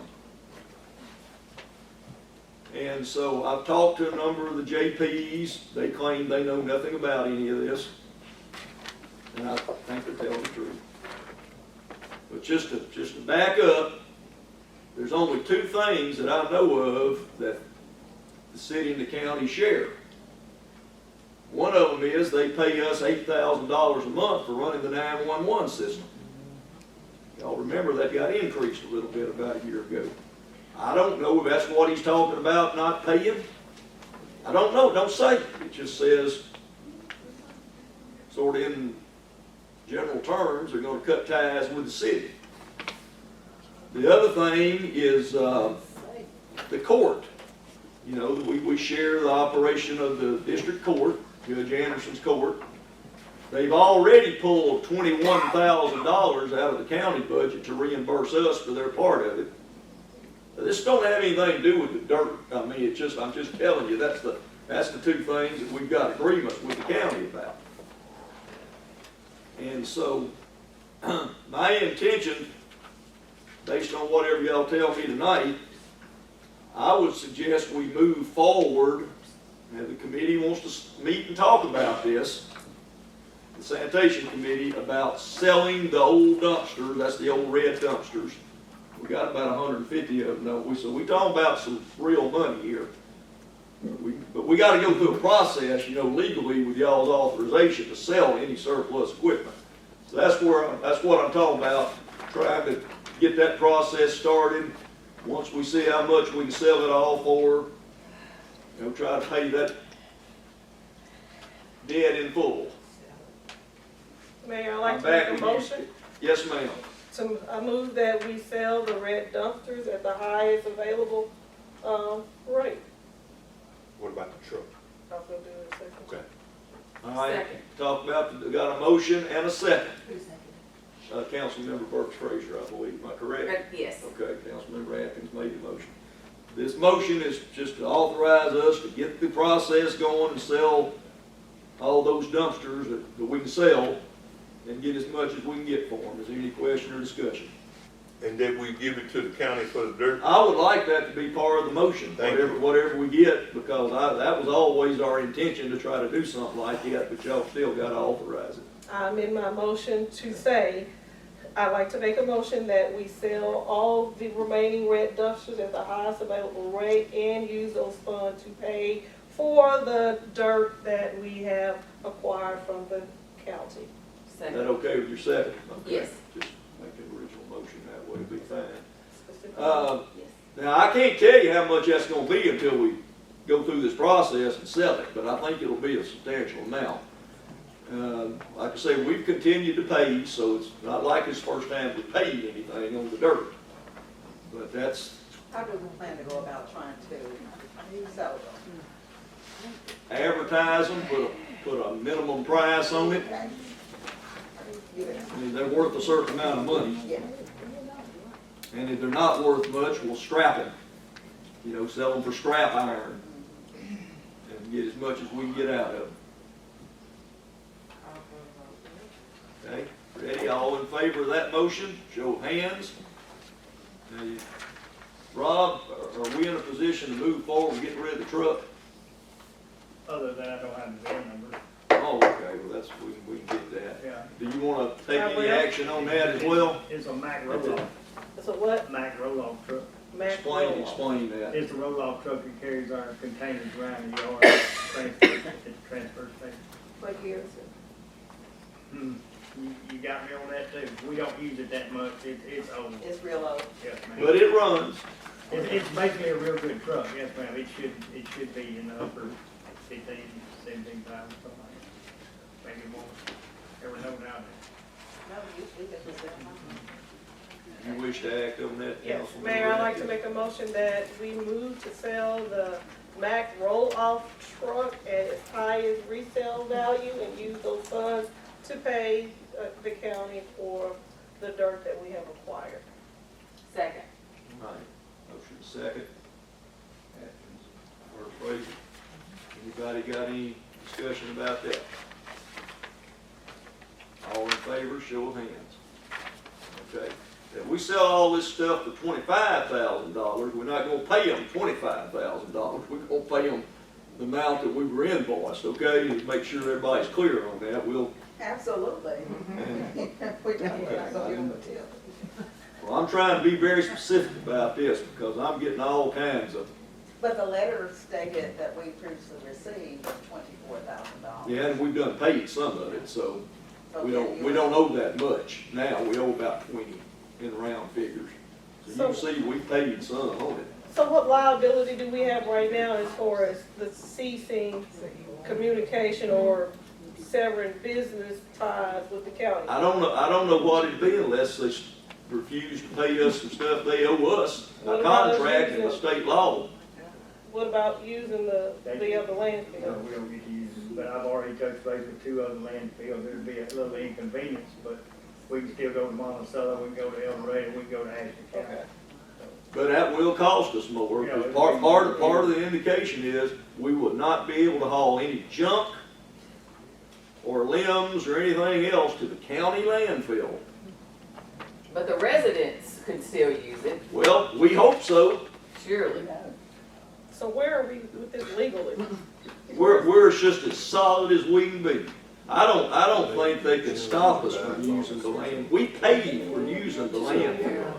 And so I've talked to a number of the JPs. They claim they know nothing about any of this. And I think they're telling the truth. But just to back up, there's only two things that I know of that the city and the county share. One of them is they pay us $8,000 a month for running the 911 system. Y'all remember that got increased a little bit about a year ago. I don't know if that's what he's talking about, not paying. I don't know, it don't say. It just says, sort of in general terms, they're going to cut ties with the city. The other thing is the court. We share the operation of the district court, Judge Anderson's court. They've already pulled $21,000 out of the county budget to reimburse us for their part of it. Now, this don't have anything to do with the dirt. I mean, I'm just telling you, that's the two things that we've got agreements with the county about. And so, my intention, based on whatever y'all tell me tonight, I would suggest we move forward. And the committee wants to meet and talk about this, the sanitation committee, about selling the old dumpsters. That's the old red dumpsters. We got about 150 of them, don't we? So we're talking about some real money here. But we got to go through a process, legally with y'all's authorization to sell any surplus equipment. So that's what I'm talking about, trying to get that process started. Once we see how much we can sell it all for, try to pay that debt in full. Mayor, I'd like to make a motion. Yes, ma'am. I move that we sell the red dumpsters at the highest available rate. What about the truck? I was gonna do it second. Okay. All right. Second. Talk about, got a motion and a second. Councilmember Burks Frazier, I believe. Am I correct? Yes. Okay, Councilmember Atkins made the motion. This motion is just to authorize us to get the process going and sell all those dumpsters that we can sell and get as much as we can get for them. Is there any question or discussion? And that we give it to the county for the dirt? I would like that to be part of the motion, whatever we get, because that was always our intention to try to do something like that, but y'all still got to authorize it. I'm in my motion to say, I'd like to make a motion that we sell all the remaining red dumpsters at the highest available rate and use those funds to pay for the dirt that we have acquired from the county. Is that Second. okay with your second? Okay. Yes. Just make the original motion that way, be fine. Specifically. Yes. Now, I can't tell you how much that's gonna be until we go through this process and sell it, but I think it'll be a substantial amount. Like I say, we've continued to pay, so it's not like it's the first time we paid anything on the dirt. But that's How do we plan to go about trying to sell them? advertise them, put a minimum price on it. Okay. I mean, they're worth a certain amount of money, Yeah. and if they're not worth much, we'll scrap them. You know, sell them for scrap iron and get as much as we can get out of them. Okay, ready? All in favor of that motion? Show of hands. Now, Rob, are we in a position to move forward and get rid of the truck? Other than I don't have the VIN number. Oh, okay, well, that's, we can get that. Yeah. Do you want to take I any will. action on that as well? It's a Mack roll-off, So what? Mack roll-off truck. Mac Explain roll-off. that. It's a roll-off truck that carries our containers around the yard, transfer, it's a transfer station. What year is it? You got me on that too. We don't use it that much. It's old. It's real low. Yes, ma'am. But it runs. It's basically a real good truck. Yes, ma'am. It should be in the upper 15, 17,000, something like that. Maybe more. Never know nowadays. No, we get this in. You wish to act on that, Yes, Councilman? Mayor, I'd like to make a motion that we move to sell the Mack roll-off truck at its highest resale value and use those funds to pay the county for the dirt that we have acquired. Second. All right, motion second. Atkins, or Frazier. Anybody got any discussion about that? All in favor, show of hands. Okay, if we sell all this stuff for $25,000, we're not gonna pay them $25,000, we're gonna pay them the amount that we were invoiced, okay? And make sure everybody's clear on that, we'll, Absolutely. We don't. well, I'm trying to be very specific about this, because I'm getting all kinds of, But the letter stated that we previously received was $24,000. yeah, and we've done paid some of it, so we don't owe that much. Now, we owe about 20 in round figures. So you can see we paid some on it. So what liability do we have right now as far as the ceasing communication or severing business ties with the county? I don't know what it'd be unless they refuse to pay us some stuff they owe us, a What about us contract and a using- state law. What about using the other No, landfill? we don't get to use it, but I've already touched base with 2 other landfills. It'd be a little inconvenience, but we can still go to Monticello, we can go to El Dorado, we can go to Ashton County. Okay. But that will cost us more, Yeah, because it- part of the indication is we would not be able to haul any junk or limbs or anything else to the county landfill. But the residents could still use it, Well, we hope so. surely. So where are we with this legally? We're just as solid as we can be. I don't think they can stop us from using the land. We pay for using the landfill.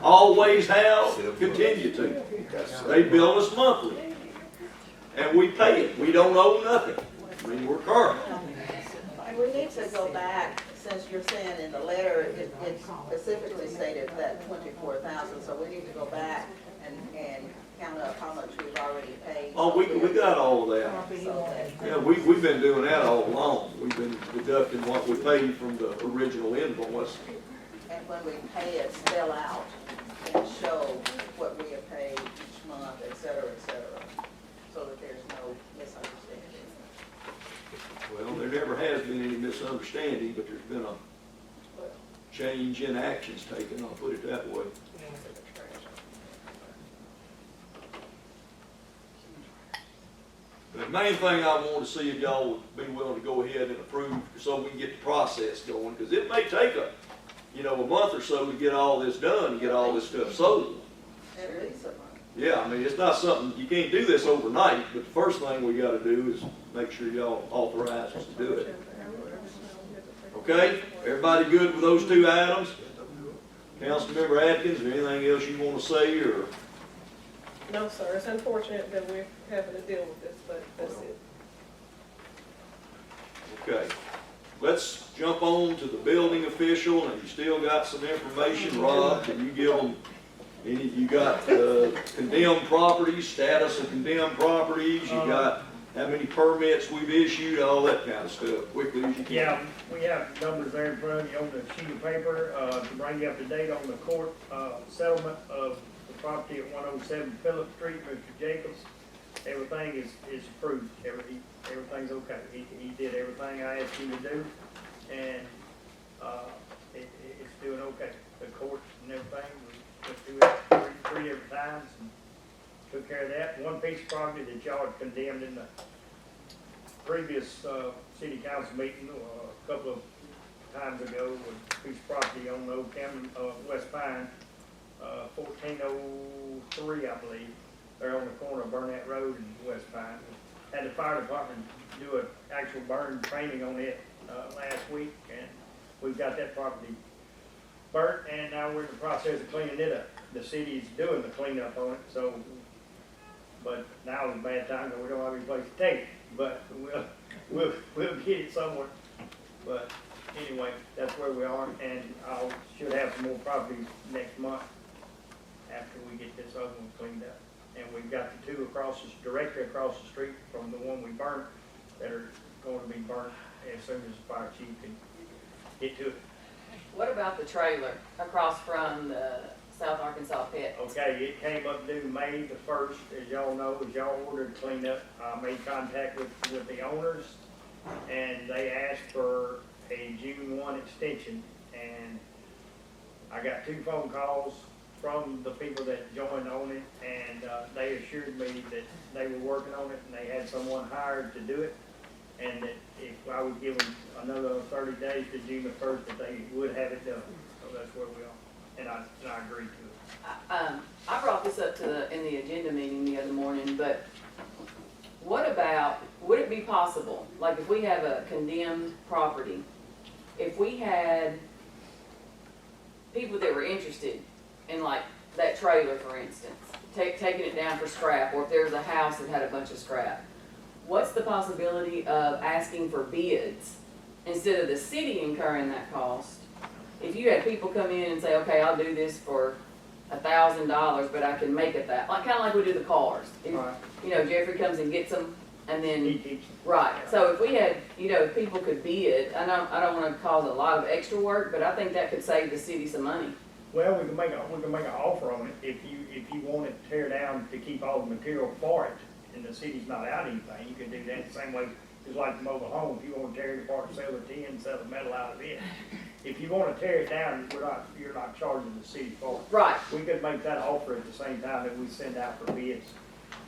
Always have, continue to. They bill us monthly. And we pay it. We don't owe nothing. I mean, we're current. We need to go back, since you're saying in the letter, it specifically stated that 24,000, so we need to go back and count up how much we've already paid. Oh, we got all of that. So that- Yeah, we've been doing that all along. We've been deducting what we paid from the original invoice. And when we pay it, spell out and show what we have paid each month, et cetera, so that there's no misunderstanding. Well, there never has been any misunderstanding, but there's been a change in actions taken, I'll put it that way. The main thing I want to see if y'all would be willing to go ahead and approve so we can get the process going, because it may take a month or so to get all this done and get all this stuff sold. At least a month. Yeah, I mean, it's not something, you can't do this overnight, but the first thing we gotta do is make sure y'all authorize us to do it. Okay, everybody good with those two items? Councilmember Atkins, is there anything else you want to say, or? No, sir, it's unfortunate that we're having to deal with this, but that's it. Okay, let's jump on to the building official, and you still got some information, Rob, can you give them, you got condemned properties, status of condemned properties, you got how many permits we've issued, all that kind of stuff, quickly as you can. Yeah, we have numbers there in front of you on the sheet of paper, to bring you up to date on the court, settlement of the property at 107 Phillip Street, Mr. Jacobs. Everything is approved, everything's okay. He did everything I asked him to do, and, it's doing okay. The court and everything, we went through it three different times and took care of that. One piece of property that y'all had condemned in the previous, city council meeting, a couple of times ago, was a piece of property on Old Camden, West Pine, 1403, I believe. They're on the corner of Burnett Road and West Pine. Had the fire department do an actual burn training on it, last week, and we've got that property burnt, and now we're in the process of cleaning it up. The city's doing the cleanup on it, so, but now is a bad time, because we don't have any place to take it, but we'll get it somewhere. But anyway, that's where we are, and should have some more properties next month after we get this other one cleaned up. And we've got the two directly across the street from the one we burnt, that are going to be burnt as soon as the fire chief can get to it. What about the trailer across from the South Arkansas pit? Okay, it came up due May the 1st, as y'all know, as y'all ordered cleanup. I made contact with the owners, and they asked for a June 1 extension, and I got 2 phone calls from the people that joined on it, and they assured me that they were working on it, and they had someone hired to do it, and that if I would give them another 30 days to June the 1st, that they would have it done. So that's where we are, and I agreed to it. I brought this up in the agenda meeting the other morning, but what about, would it be possible, like if we have a condemned property, if we had people that were interested in like that trailer, for instance, taking it down for scrap, or if there's a house that had a bunch of scrap, what's the possibility of asking for bids instead of the city incurring that cost? If you had people come in and say, okay, I'll do this for $1,000, but I can make it that, like kind of like we do the cars. If, Right. you know, Jeffrey comes and gets them, and then He keeps them. right. So if we had, you know, if people could bid, I don't want to cause a lot of extra work, but I think that could save the city some money. Well, we can make an offer on it if you want it to tear down to keep all the material for it, and the city's not out anything. You can do that the same way, just like the mobile home. If you want to tear it apart, sell the tin, sell the metal out of it. If you want to tear it down, you're not charging the city for it. Right. We could make that offer at the same time that we send out for bids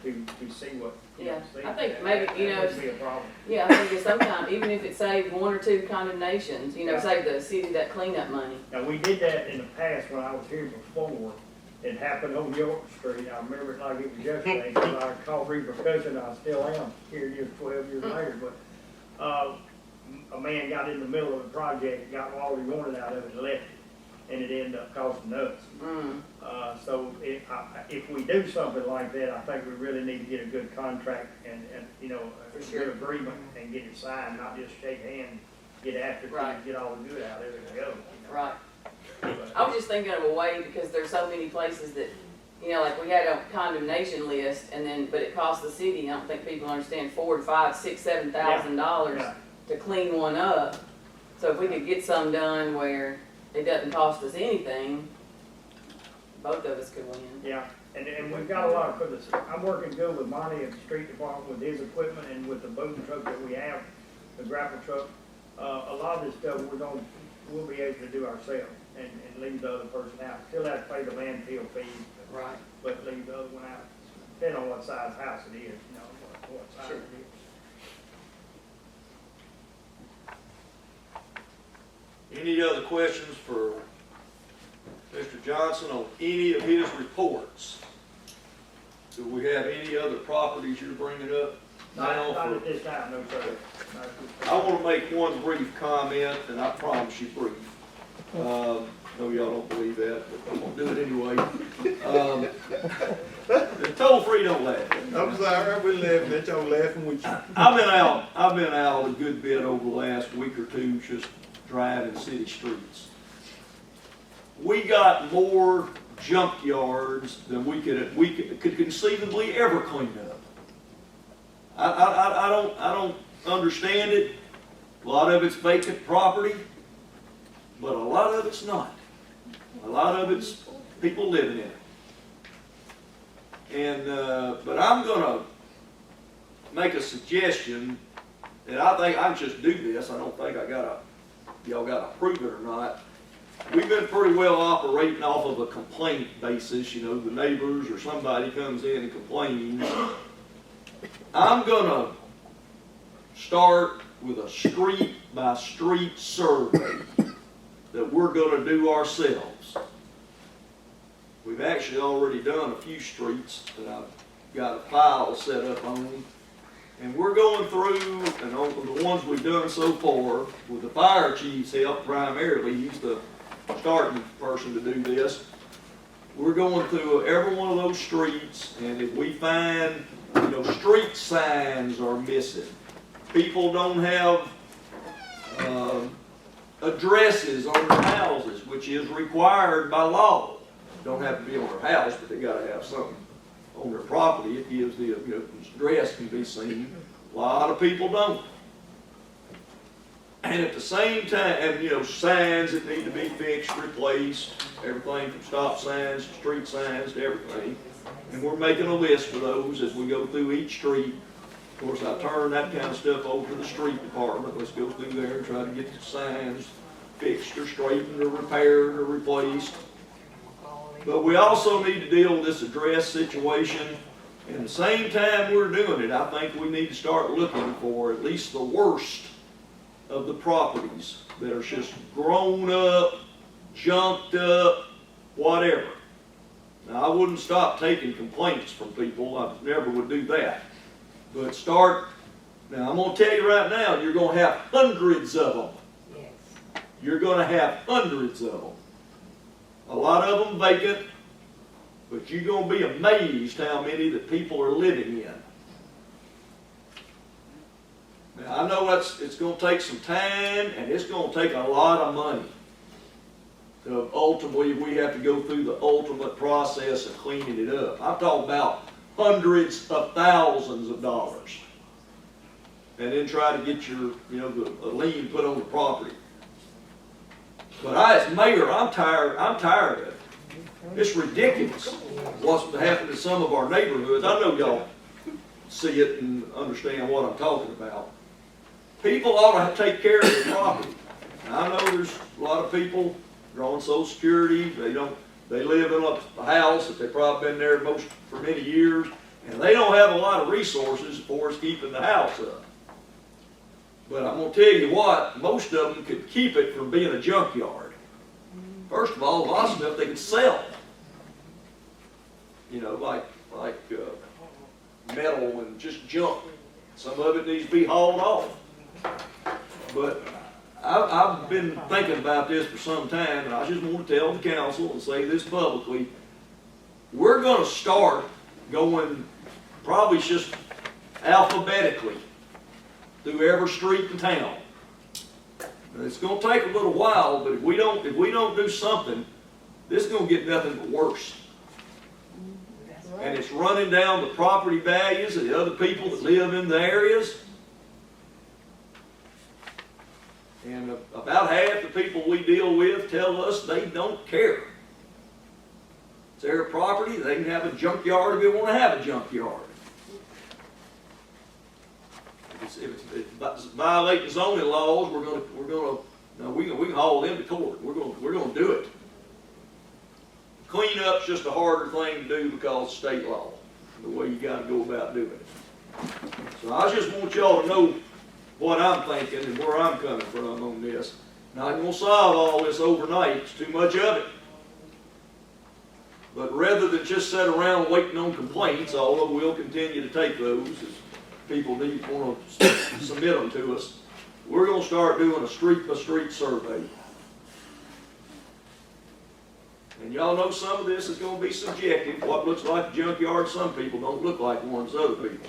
to see what. Yeah, see I think if maybe, that you know, wouldn't be a problem. Yeah, I think it's sometimes, even if it saved 1 or 2 condemnations, you know, Yeah. save the city that cleanup money. Now, we did that in the past when I was here before. It happened on York Street. I remember it like it was yesterday, because I caught repercussion. I still am here it is 12 years later. But a man got in the middle of the project, got all he wanted out of it, and left it. And it ended up costing us. So if we do something like that, I think we really need to get a good contract and you know, a good agreement and get it signed, not just shake hands, get after it, Right. get all the good out of it and go. You know? Right. But- I was just thinking of a way, because there's so many places that, you know, like we had a condemnation list, and then, but it cost the city, I don't think people understand, $4,000 to $5,000, $6,000, $7,000 Yeah. to clean one up. So if we could get some done where it doesn't cost us anything, both of us could win. Yeah, and we've got a lot of, I'm working good with Monty at the street department with his equipment and with the boom truck that we have, the grapple truck. A lot of this stuff we'll be able to do ourselves and leave the other person out. Still have to pay the landfill fee, Right. but leave the other one out. Depending on what size house it is, you know, what size Sure. it is. Any other questions for Mr. Johnson on any of his reports? Do we have any other properties you're bringing up? Not at this time, no, sir. Not at this I time. want to make one brief comment, and I promise you brief. No, y'all don't believe that, but I'm gonna do it anyway. The toll-free don't laugh. I'm sorry, I've been laughing at y'all laughing with you. I've been out a good bit over the last week or two, just driving city streets. We got more junkyards than we could conceivably ever clean up. I don't understand it. A lot of it's vacant property, but a lot of it's not. A lot of it's people living in it. And, but I'm gonna make a suggestion, and I think I can just do this. I don't think y'all gotta prove it or not. We've been pretty well operating off of a complaint basis, you know, the neighbors or somebody comes in and complains. I'm gonna start with a street by street survey that we're gonna do ourselves. We've actually already done a few streets that I've got a file set up on. And we're going through, and on the ones we've done so far, with the fire chief's help primarily, he's the starting person to do this. We're going through every one of those streets, and if we find, you know, street signs are missing, people don't have addresses on their houses, which is required by law. Don't have to be on their house, but they gotta have something on their property. It gives the, you know, address can be seen. A lot of people don't. And at the same time, and you know, signs that need to be fixed, replaced, everything from stop signs to street signs to everything. And we're making a list of those as we go through each street. Of course, I turn that kind of stuff over to the street department. Let's go through there and try to get the signs fixed or straightened or repaired or replaced. But we also need to deal with this address situation. And at the same time we're doing it, I think we need to start looking for at least the worst of the properties that are just grown up, junked up, whatever. Now, I wouldn't stop taking complaints from people. I never would do that. But start, now I'm going to tell you right now, you're going to have hundreds of them. Yes. You're going to have hundreds of them. A lot of them vacant, but you're going to be amazed how many that people are living in. Now, I know it's going to take some time, and it's going to take a lot of money. So ultimately, we have to go through the ultimate process of cleaning it up. I'm talking about hundreds of thousands of dollars. And then try to get your, you know, the lien put on the property. But as mayor, I'm tired of it. It's ridiculous what's happened in some of our neighborhoods. I know y'all see it and understand what I'm talking about. People ought to take care of their property. Now, I know there's a lot of people drawing Social Security. They live in a house that they've probably been there for many years, and they don't have a lot of resources for us keeping the house up. But I'm going to tell you what, most of them could keep it from being a junkyard. First of all, a lot of stuff they could sell. You know, like metal and just junk. Some of it needs to be hauled off. But I've been thinking about this for some time, and I just want to tell the council and say this publicly. We're going to start going probably just alphabetically through every street in town. And it's going to take a little while, but if we don't do something, this is going to get nothing but worse. And it's running down the property values of the other people that live in the areas. And about half the people we deal with tell us they don't care. It's their property. They can have a junkyard if they want to have a junkyard. If it's violating zoning laws, we can haul them to court. We're going to do it. Cleanup's just a harder thing to do because of state law, the way you got to go about doing it. So I just want y'all to know what I'm thinking and where I'm coming from on this. Not going to solve all this overnight. It's too much of it. But rather than just sit around waiting on complaints, although we'll continue to take those, people wanna submit them to us, we're gonna start doing a street-by-street survey. And y'all know some of this is gonna be subjective. What looks like a junkyard, some people don't look like one to other people.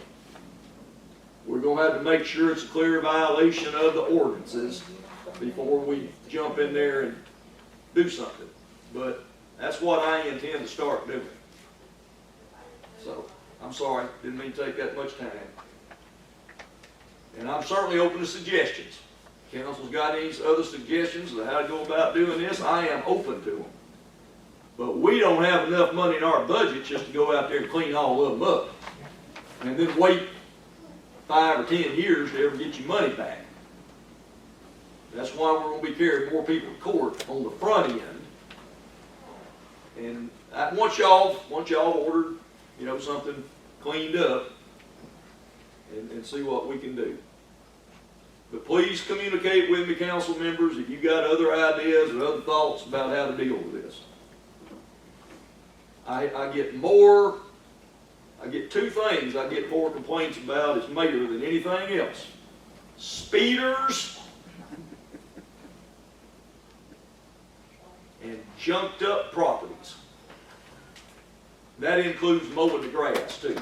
We're gonna have to make sure it's a clear violation of the ordinances before we jump in there and do something. But that's what I intend to start doing. So, I'm sorry, didn't mean to take that much time. And I'm certainly open to suggestions. Council's got any other suggestions of how to go about doing this, I am open to them. But we don't have enough money in our budget just to go out there and clean all of them up. And then wait 5 or 10 years to ever get your money back. That's why we're gonna be carrying more people to court on the front end. And once y'all ordered, something cleaned up, and see what we can do. But please communicate with me, council members, if you got other ideas or other thoughts about how to deal with this. I get two things I get more complaints about as mayor than anything else. Speeders and junked up properties. That includes mowing the grass too,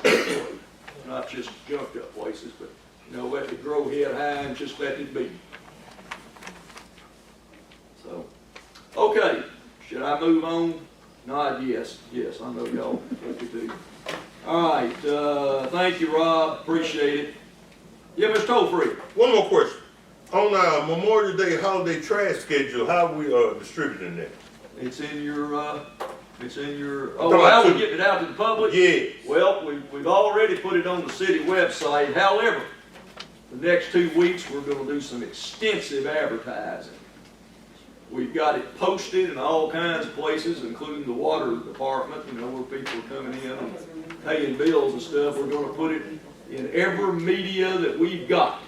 not just junked up places, but let it grow head high and just let it be. So, okay, should I move on? Nod yes, I know y'all what to do. All right, thank you, Rob, appreciate it. Yeah, Mr. Tollfree. One more question. On our Memorial Day holiday trash schedule, how are we distributing that? It's in your, how we getting it out to the public? Yes. Well, we've already put it on the city website. However, the next 2 weeks, we're gonna do some extensive advertising. We've got it posted in all kinds of places, including the water department, where people are coming in and paying bills and stuff. We're gonna put it in every media that we've got.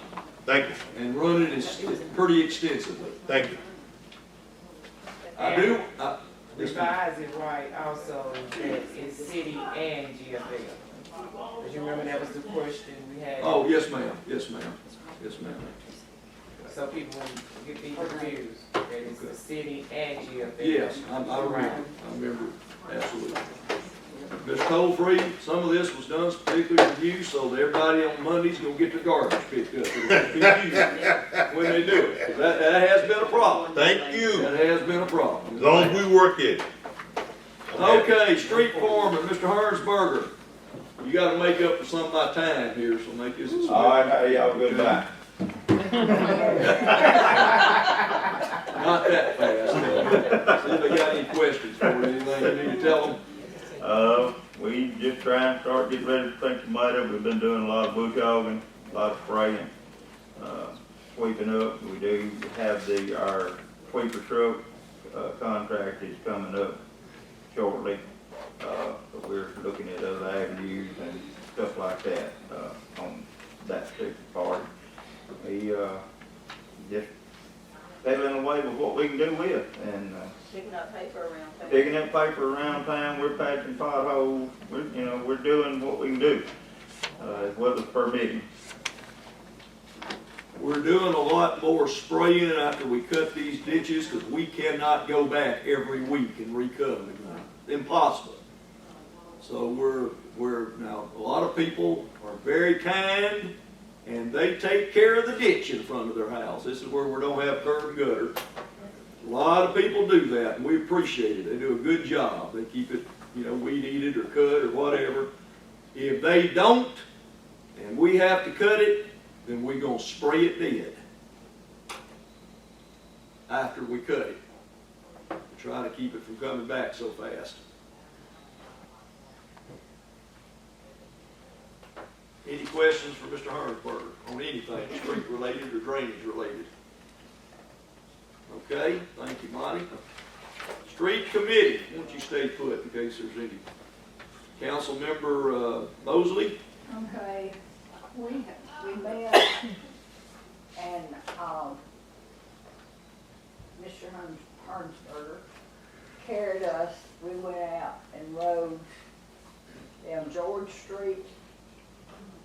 Thank you. And run it pretty extensively. Thank you. Revise it right also, that it's city and GFL. Because you remember that was the question we had. Oh, yes, ma'am. So people won't get confused, that it's the city and GFL. Yes, I remember, absolutely. Ms. Tollfree, some of this was done particularly for you, so that everybody on Monday's gonna get their garbage picked up. It'll be confusing when they do it, 'cause that has been a problem. Thank you. That has been a problem. As long as we work it. Okay, street foreman, Mr. Hernsberger, you gotta make up for some of my time here, so make this. All right, how y'all goodbye? Not that fast. See if they got any questions for you, anything you need to tell them. We just trying to start getting ready to plant tomato. We've been doing a lot of bush hogging, a lot of spraying, sweeping up. We do have our sweeper truck contract is coming up shortly, but we're looking at other avenues and stuff like that on that particular part. We just peddling away with what we can do with, and Picking up paper around town. picking up paper around town. We're patching potholes. We're doing what we can do as well as permitting. We're doing a lot more spraying after we cut these ditches, because we cannot go back every week and recut them again. Impossible. So now, a lot of people are very kind, and they take care of the ditch in front of their house. This is where we don't have curb and gutter. A lot of people do that, and we appreciate it. They do a good job. They keep it, weed eated or cut or whatever. If they don't, and we have to cut it, then we're gonna spray it dead after we cut it. Try to keep it from coming back so fast. Any questions for Mr. Hernsberger on anything street related or drainage related? Okay, thank you, Monty. Street committee, why don't you stay put in case there's any. Council member Mosley? Okay, we met and Mr. Hernsberger carried us. We went out and rode down George Street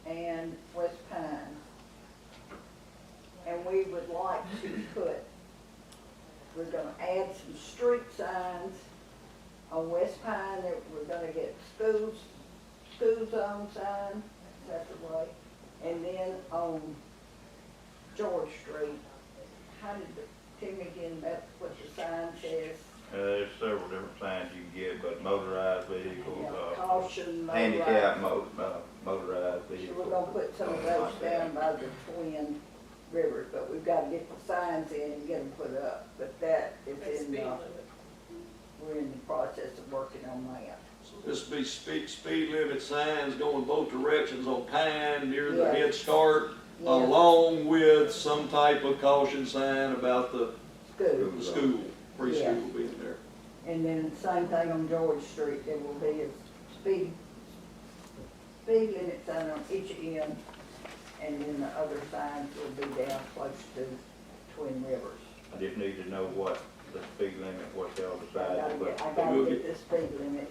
and West Pine. And we would like to we're gonna add some street signs on West Pine, that we're gonna get school zone sign, that's the way. And then on George Street, how did tell me again about what the sign says? There's several different signs you can get, but motorized vehicles, Caution, handicap motorized. motorized So vehicles. we're gonna put some of those down by the Twin Rivers, but we've gotta get the signs in and get them put up. But that is we're in the process of working on that. This would be speed limit signs going both directions on Pine near the Yes. Head Start, Yes. along with some type of caution sign about the School. school, preschool Yeah. being there. And then same thing on George Street, there will be a speed limit sign on each end, and then the other signs will be down close to Twin Rivers. I just need to know what the speed limit, what y'all I decided, but gotta get the speed limit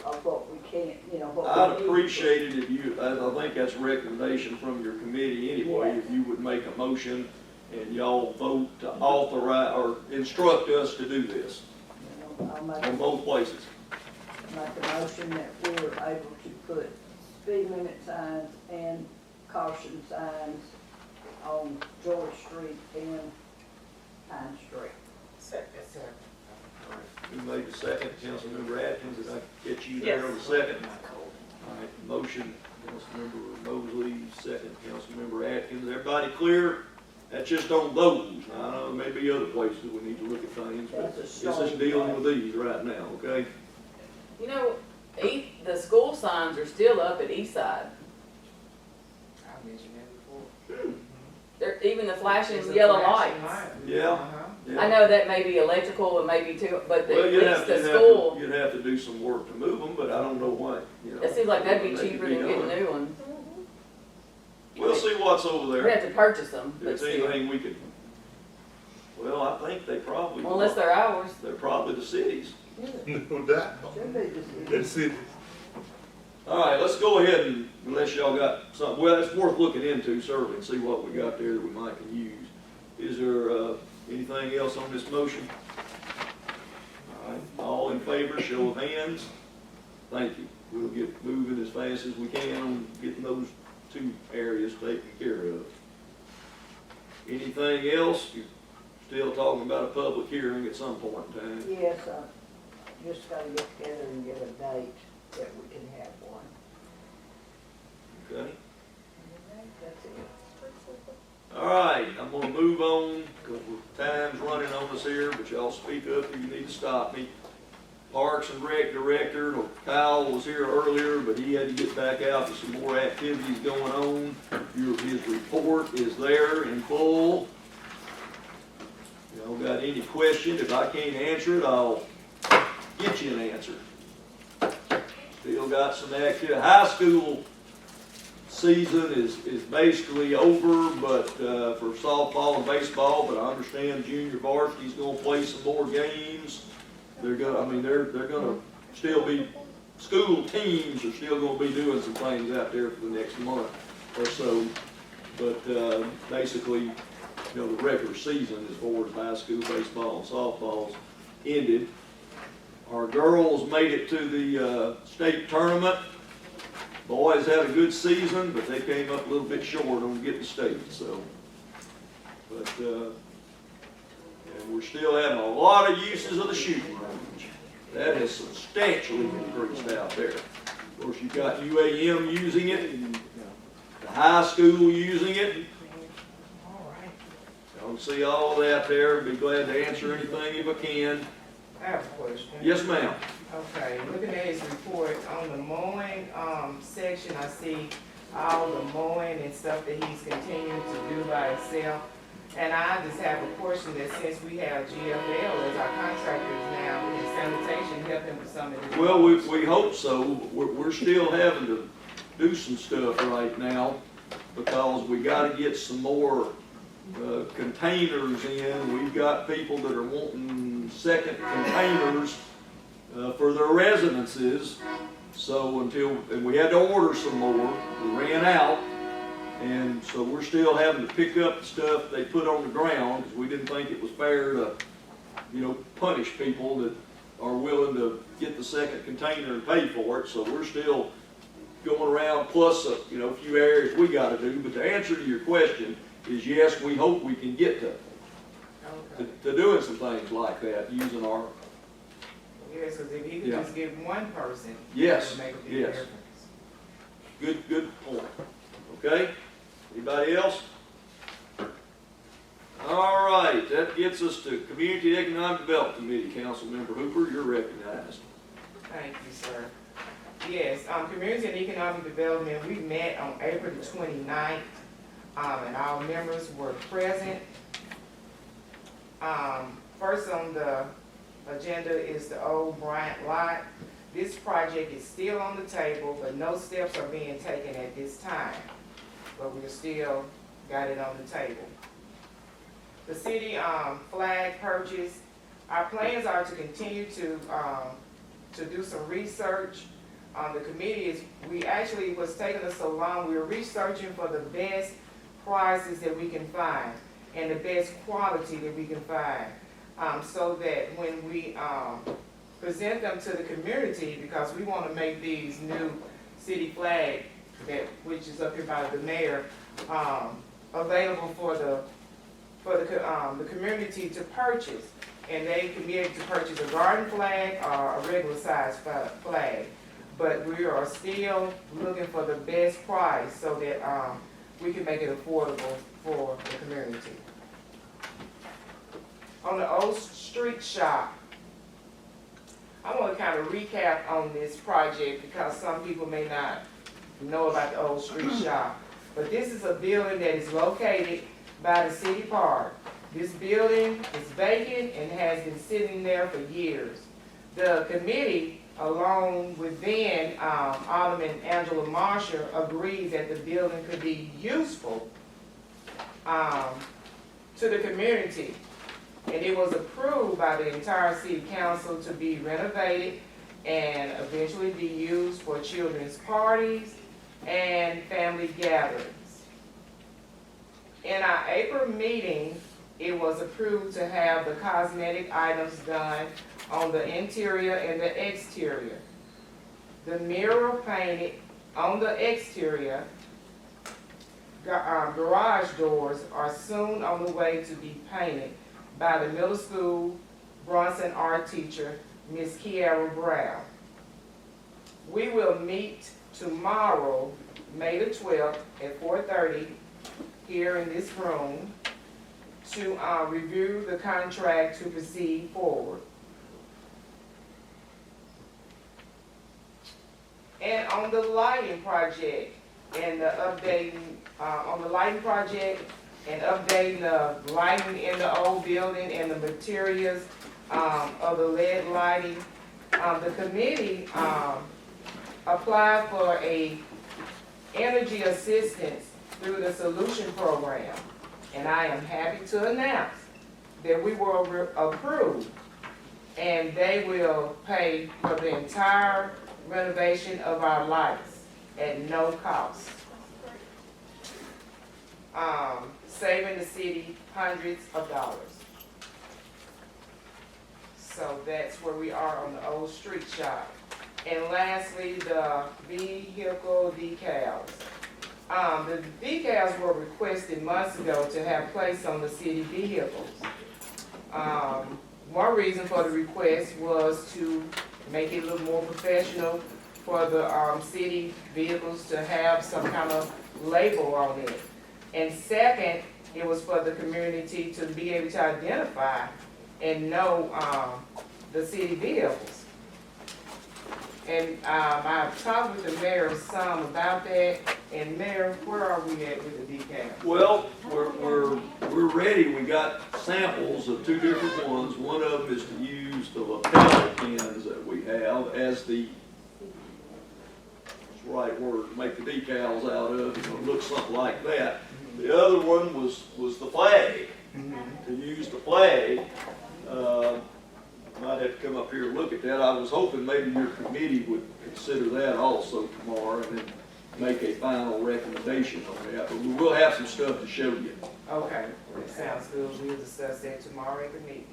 of what we can't, what we I'd need. appreciate it if you, I think that's a recommendation from your committee anyway, Yes. if you would make a motion and y'all vote to authorize, or instruct us to do this I'll make on both places. a motion that we're able to put speed limit signs and caution signs on George Street and Pine Street. Second. Who made the second? Councilmember Atkins, did I get you there on the second? All right, motion, Councilmember Mosley, second, Councilmember Atkins. Everybody clear? That's just on those. Now, I know there may be other places we need to look at things, but That's a this is dealing with these right now, okay? You know, the school signs are still up at East Side. I mentioned that before. They're, even the flashing It's a yellow flashing lights. light. Yeah. Uh-huh. Yeah. I know that may be electrical, it may be too, but Well, at you'd least have the to, school, you'd have to do some work to move them, but I don't know what, it seems like that'd be They could cheaper be than getting done. new ones. We'll see what's over We'd there. have to purchase them, If but it's still. anything we could, well, I think they probably. Unless they're ours. They're probably the cities. No doubt. Should be the city. That's it. All right, let's go ahead and, unless y'all got something, well, it's worth looking into certainly and see what we got there that we might can use. Is there, anything else on this motion? All right, all in favor, show of hands. Thank you. We'll get moving as fast as we can on getting those two areas taken care of. Anything else? You're still talking about a public hearing at some point in time. Yes, just gotta get together and get a date that we can have one. Okay? That's it. All right, I'm gonna move on, because time's running on us here, but y'all speak up if you need to stop me. Parks and Rec Director, Kyle was here earlier, but he had to get back out to some more activities going on. His report is there in full. Y'all got any questions? If I can't answer it, I'll get you an answer. Still got some activity. High school season is basically over, but, for softball and baseball, but I understand junior varsity's gonna play some more games. They're gonna still be, school teams are still gonna be doing some things out there for the next month or so. But, basically, the regular season as far as high school baseball and softball's ended. Our girls made it to the, state tournament. Boys had a good season, but they came up a little bit short on getting state, so. But, and we're still having a lot of uses of the shooting range. That has substantially increased out there. Of course, you've got UAM using it, and the high school using it. Y'all see all that there, be glad to answer anything if I can. I have a question. Yes, ma'am. Okay, looking at his report, on the mowing, section, I see all the mowing and stuff that he's continuing to do by himself. And I just have a question that since we have GFL as our contractors now, is sanitation helping with some of this? Well, we hope so. We're still having to do some stuff right now because we gotta get some more, containers in. We've got people that are wanting second containers, for their residences. So and we had to order some more, we ran out, and so we're still having to pick up the stuff they put on the ground, because we didn't think it was fair to, punish people that are willing to get the second container and pay for it, so we're still going around, plus, a few areas we gotta do, but the answer to your question is yes, we hope we can get to doing some things like that, using our, Yes, because if he could Yeah. just give one person, it yes, would make a big yes. difference. Good point. Okay, anybody else? All right, that gets us to Community Economic Development Committee. Councilmember Hooper, you're recognized. Thank you, sir. Yes, Community and Economic Development, we met on April the 29th, and our members were present. First on the agenda is the old Bryant lot. This project is still on the table, but no steps are being taken at this time. But we still got it on the table. The city flag purchase, our plans are to continue to do some research. The committee we actually, what's taking us so long, we were researching for the best prices that we can find and the best quality that we can find. So that when we present them to the community, because we want to make these new city flag, which is up here by the mayor, available for the community to purchase, and they can be able to purchase a garden flag or a regular size flag. But we are still looking for the best price so that we can make it affordable for the community. On the old street shop, I want to kind of recap on this project because some people may not know about the old street shop. But this is a building that is located by the city park. This building is vacant and has been sitting there for years. The committee, along with then Alderman Angela Marshall, agreed that the building could be useful to the community. And it was approved by the entire city council to be renovated and eventually be used for children's parties and family gatherings. In our April meeting, it was approved to have the cosmetic items done on the interior and the exterior. The mural painted on the exterior. Garage doors are soon on the way to be painted by the middle school Bronson art teacher, Miss Kiara Brown. We will meet tomorrow, May the 12th at 4:30 here in this room to review the contract to proceed forward. And on the lighting project and the updating, on the lighting project and updating the lighting in the old building and the materials of the LED lighting, the committee applied for a energy assistance through the Solution Program. And I am happy to announce that we were approved and they will pay for the entire renovation of our lights at no cost. Saving the city hundreds of dollars. So that's where we are on the old street shop. And lastly, the vehicle decals. The decals were requested months ago to have placed on the city vehicles. One reason for the request was to make it a little more professional for the city vehicles to have some kind of label on it. And second, it was for the community to be able to identify and know the city vehicles. And I've talked with the mayor some about that. And Mayor, where are we at with the decals? Well, we're ready. We got samples of two different ones. One of them is to use the lapel pins that we have as the, that's the right word, to make the decals out of. It looks something like that. The other one was the flag. To use the flag. Might have to come up here and look at that. I was hoping maybe your committee could consider that also tomorrow and then make a final recommendation on that. But we will have some stuff to show you. Okay, that sounds good. We'll discuss that tomorrow at the meeting.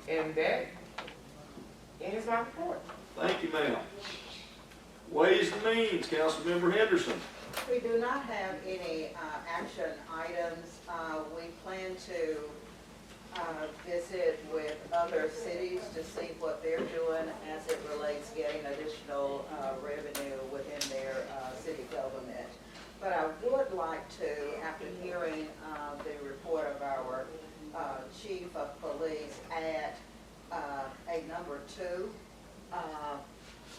And that ends my report. Thank you, ma'am. Ways and Means, Councilmember Henderson. We do not have any action items. We plan to visit with other cities to see what they're doing as it relates getting additional revenue within their city government. But I would like to, after hearing the report of our chief of police, add a number 2,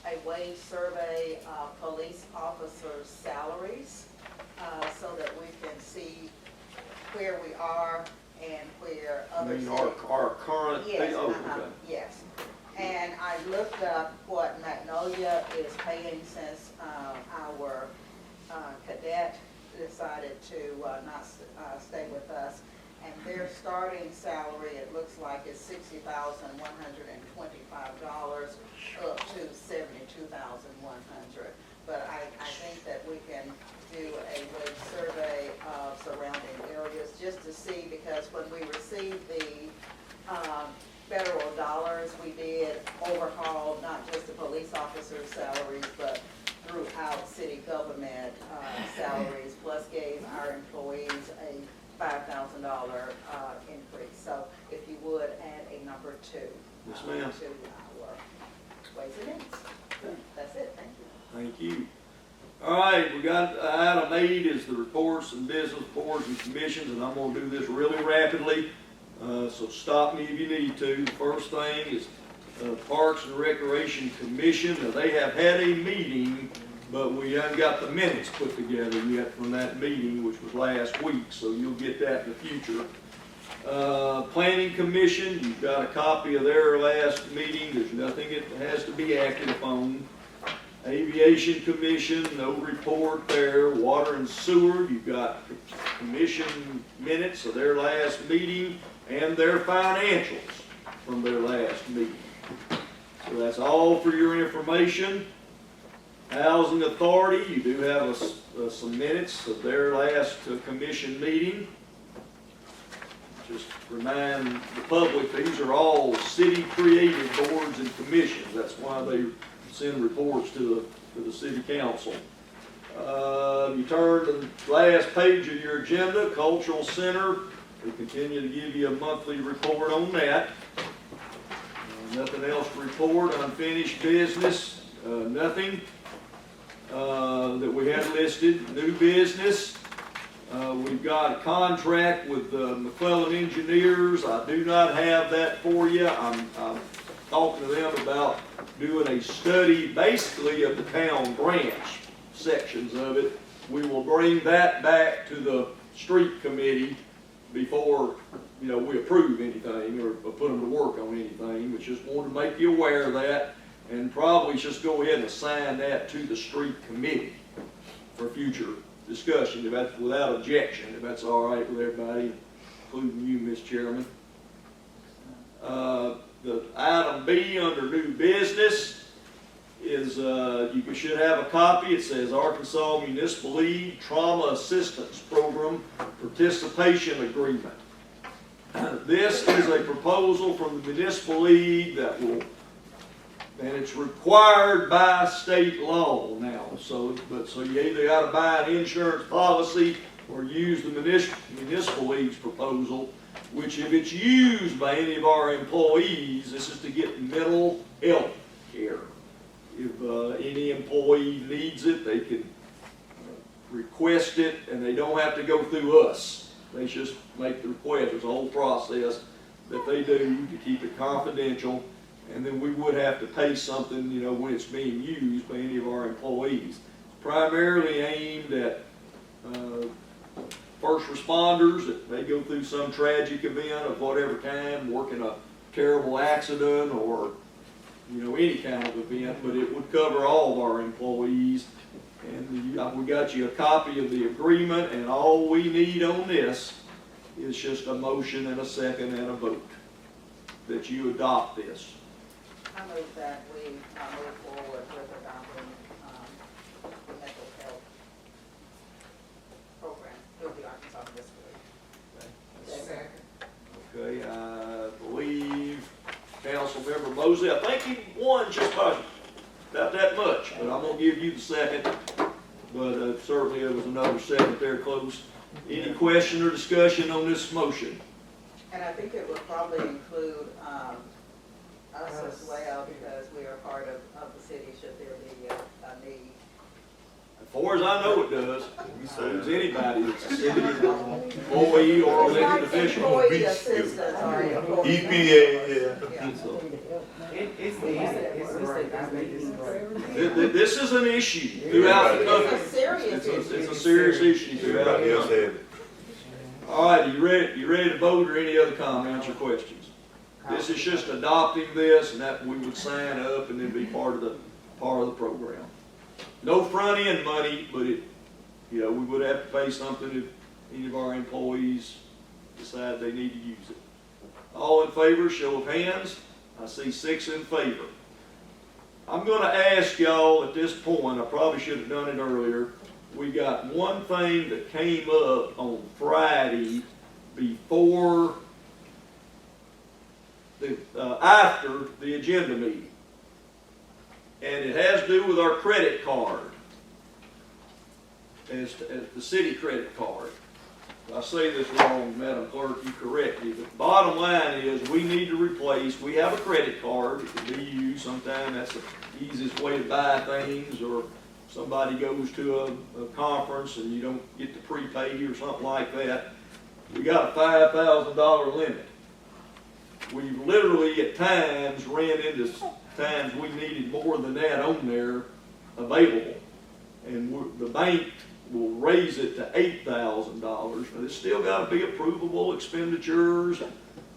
a wage survey of police officers' salaries, so that we can see where we are and where other cities. Our current, Yes, oh, okay. yes. And I looked up what Magnolia is paying since our cadet decided to not stay with us. And their starting salary, it looks like, is $60,125 up to $72,100. But I think that we can do a wage survey of surrounding areas just to see, because when we received the federal dollars, we did overhaul not just the police officers' salaries, but throughout city government salaries, plus gave our employees a $5,000 increase. So if you would add a number 2 Yes, ma'am. to our ways and means. That's it, thank you. Thank you. All right, we got item 8 is the reports and business boards and commissions, and I'm going to do this really rapidly, so stop me if you need to. The first thing is Parks and Recreation Commission. Now, they have had a meeting, but we haven't got the minutes put together yet from that meeting, which was last week, so you'll get that in the future. Planning Commission, you've got a copy of their last meeting. There's nothing that has to be acted upon. Aviation Commission, no report there. Water and Sewer, you've got commission minutes of their last meeting and their financials from their last meeting. So that's all for your information. Housing Authority, you do have some minutes of their last commission meeting. Just remind the public, these are all city-created boards and commissions. That's why they send reports to the city council. You turn to the last page of your agenda, Cultural Center. We continue to give you a monthly report on that. Nothing else to report. Unfinished business, nothing that we had listed. New business. We've got a contract with McClellan Engineers. I do not have that for you. I'm talking to them about doing a study basically of the town branch sections of it. We will bring that back to the street committee before, we approve anything or put them to work on anything. We just want to make you aware of that, and probably just go ahead and assign that to the street committee for future discussion, if that's without objection, if that's all right with everybody, including you, Ms. Chairman. The item B under new business is, you should have a copy. It says Arkansas Municipal League Trauma Assistance Program Participation Agreement. This is a proposal from the Municipal League that will, and it's required by state law now. So you either got to buy an insurance policy or use the Municipal League's proposal, which if it's used by any of our employees, this is to get mental health care. If any employee needs it, they can request it, and they don't have to go through us. They just make the request. There's a whole process that they do to keep it confidential, and then we would have to pay something, when it's being used by any of our employees. It's primarily aimed at first responders that may go through some tragic event of whatever kind, working a terrible accident or any kind of event, but it would cover all of our employees. And we got you a copy of the agreement, and all we need on this is just a motion and a second and a vote that you adopt this. I move that we move forward with adopting the mental health program through the Arkansas Fiscal League. Okay, I believe Councilmember Mosley, I think he won just about that much, but I'm gonna give you the second. But certainly there was another second there close. Any question or discussion on this motion? And I think it would probably include us as well, because we are part of the city should there be a need. As far as I know it does. So does anybody that's a city employee or elected official. Employee assistance or employee. EPA, yeah. So, It's this is an issue throughout the country. It's a serious issue. It's a serious issue throughout Everybody the else country. have it. All right, you ready to vote, or any other comments or questions? This is just adopting this, and that we would sign up and then be part of the program. No front end money, but it, we would have to pay something if any of our employees decide they need to use it. All in favor, show of hands. I see 6 in favor. I'm gonna ask y'all at this point, I probably should have done it earlier. We got one thing that came up on Friday before after the agenda meeting. And it has to do with our credit card, as the city credit card. If I say this wrong, Madam Clerk, you correct me, but the bottom line is we need to replace, we have a credit card, it can be used, sometimes that's the easiest way to buy things, or somebody goes to a conference and you don't get to prepay or something like that. We got a $5,000 limit. We've literally at times ran into times we needed more than that on there available. And the bank will raise it to $8,000, but it's still got to be approvable expenditures,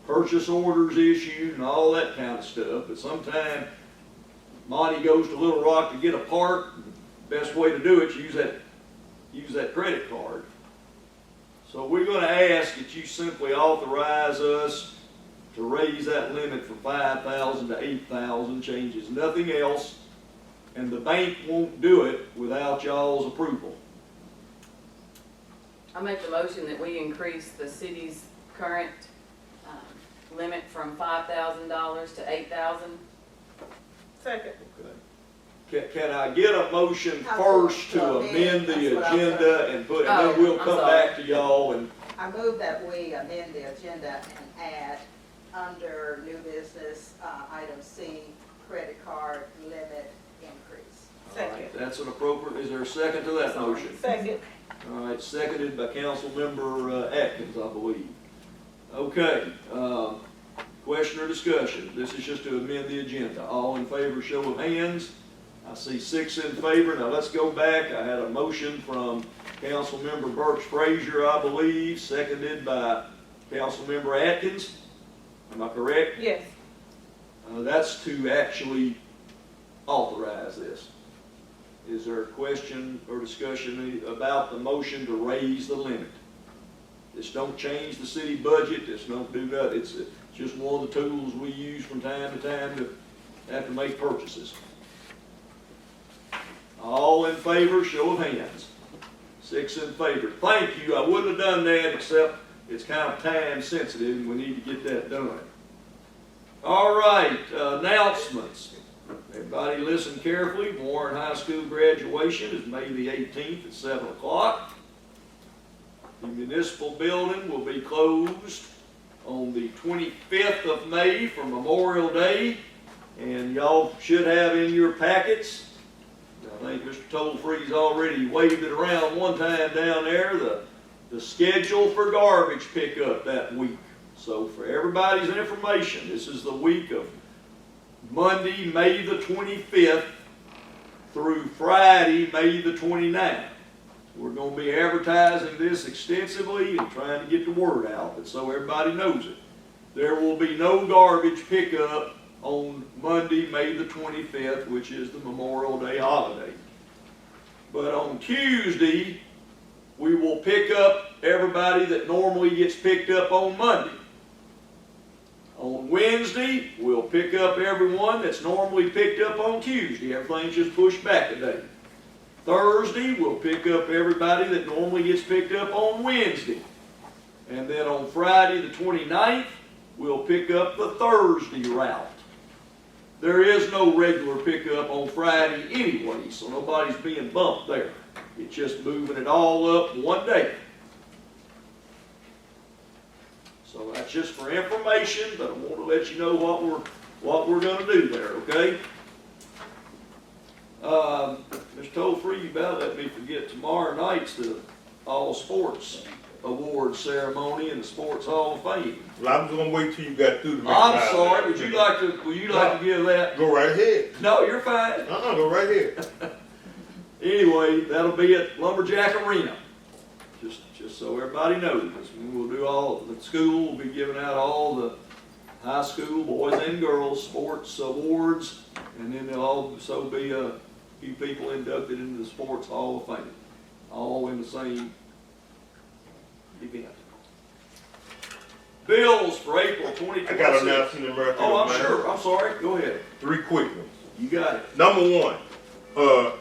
purchase orders issued, and all that kind of stuff. But sometimes Monty goes to Little Rock to get a part. Best way to do it is use that credit card. So we're going to ask that you simply authorize us to raise that limit from $5,000 to $8,000, changes nothing else, and the bank won't do it without y'all's approval. I make the motion that we increase the city's current limit from $5,000 to $8,000. Second. Can I get a motion first to amend the agenda and then we'll come back to y'all and. I move that we amend the agenda and add under new business, item C, credit card limit increase. Second. All right, that's an appropriate, is there a second to that motion? Second. All right, seconded by Councilmember Atkins, I believe. Okay, question or discussion? This is just to amend the agenda. All in favor, show of hands. I see 6 in favor. Now let's go back. I had a motion from Councilmember Burks Frazier, I believe, seconded by Councilmember Atkins. Am I correct? Yes. That's to actually authorize this. Is there a question or discussion about the motion to raise the limit? This don't change the city budget. This don't do nothing. It's just one of the tools we use from time to time to have to make purchases. All in favor, show of hands. 6 in favor. Thank you. I wouldn't have done that except it's kind of time sensitive and we need to get that done. All right, announcements. Everybody listen carefully. Warren High School graduation is May the 18th at 7 o'clock. The municipal building will be closed on the 25th of May for Memorial Day. And y'all should have in your packets, I think Mr. Tollfree's already waved it around one time down there, the schedule for garbage pickup that week. So for everybody's information, this is the week of Monday, May the 25th through Friday, May the 29th. We're going to be advertising this extensively and trying to get the word out, but so everybody knows it. There will be no garbage pickup on Monday, May the 25th, which is the Memorial Day holiday. But on Tuesday, we will pick up everybody that normally gets picked up on Monday. On Wednesday, we'll pick up everyone that's normally picked up on Tuesday. Everything's just pushed back a day. Thursday, we'll pick up everybody that normally gets picked up on Wednesday. And then on Friday the 29th, we'll pick up the Thursday route. There is no regular pickup on Friday anyway, so nobody's being bumped there. It's just moving it all up one day. So that's just for information, but I want to let you know what we're going to do there, okay? Mr. Toll-Free, you about let me forget, tomorrow night's the All Sports Awards ceremony in the Sports Hall of Fame. Well, I was gonna wait till you got through to make I'm my- sorry, would you like to give that? Go right ahead. No, you're fine. Go right ahead. Anyway, that'll be at Lumberjack Arena. Just so everybody knows, we'll do the school will be giving out all the high school boys and girls sports awards, and then there'll also be a few people inducted into the Sports Hall of Fame, all in the same event. Bills for April 2026. I got an announcement in America. Oh, I'm sure. I'm sorry. Go ahead. 3 quick ones. You got it. Number one, the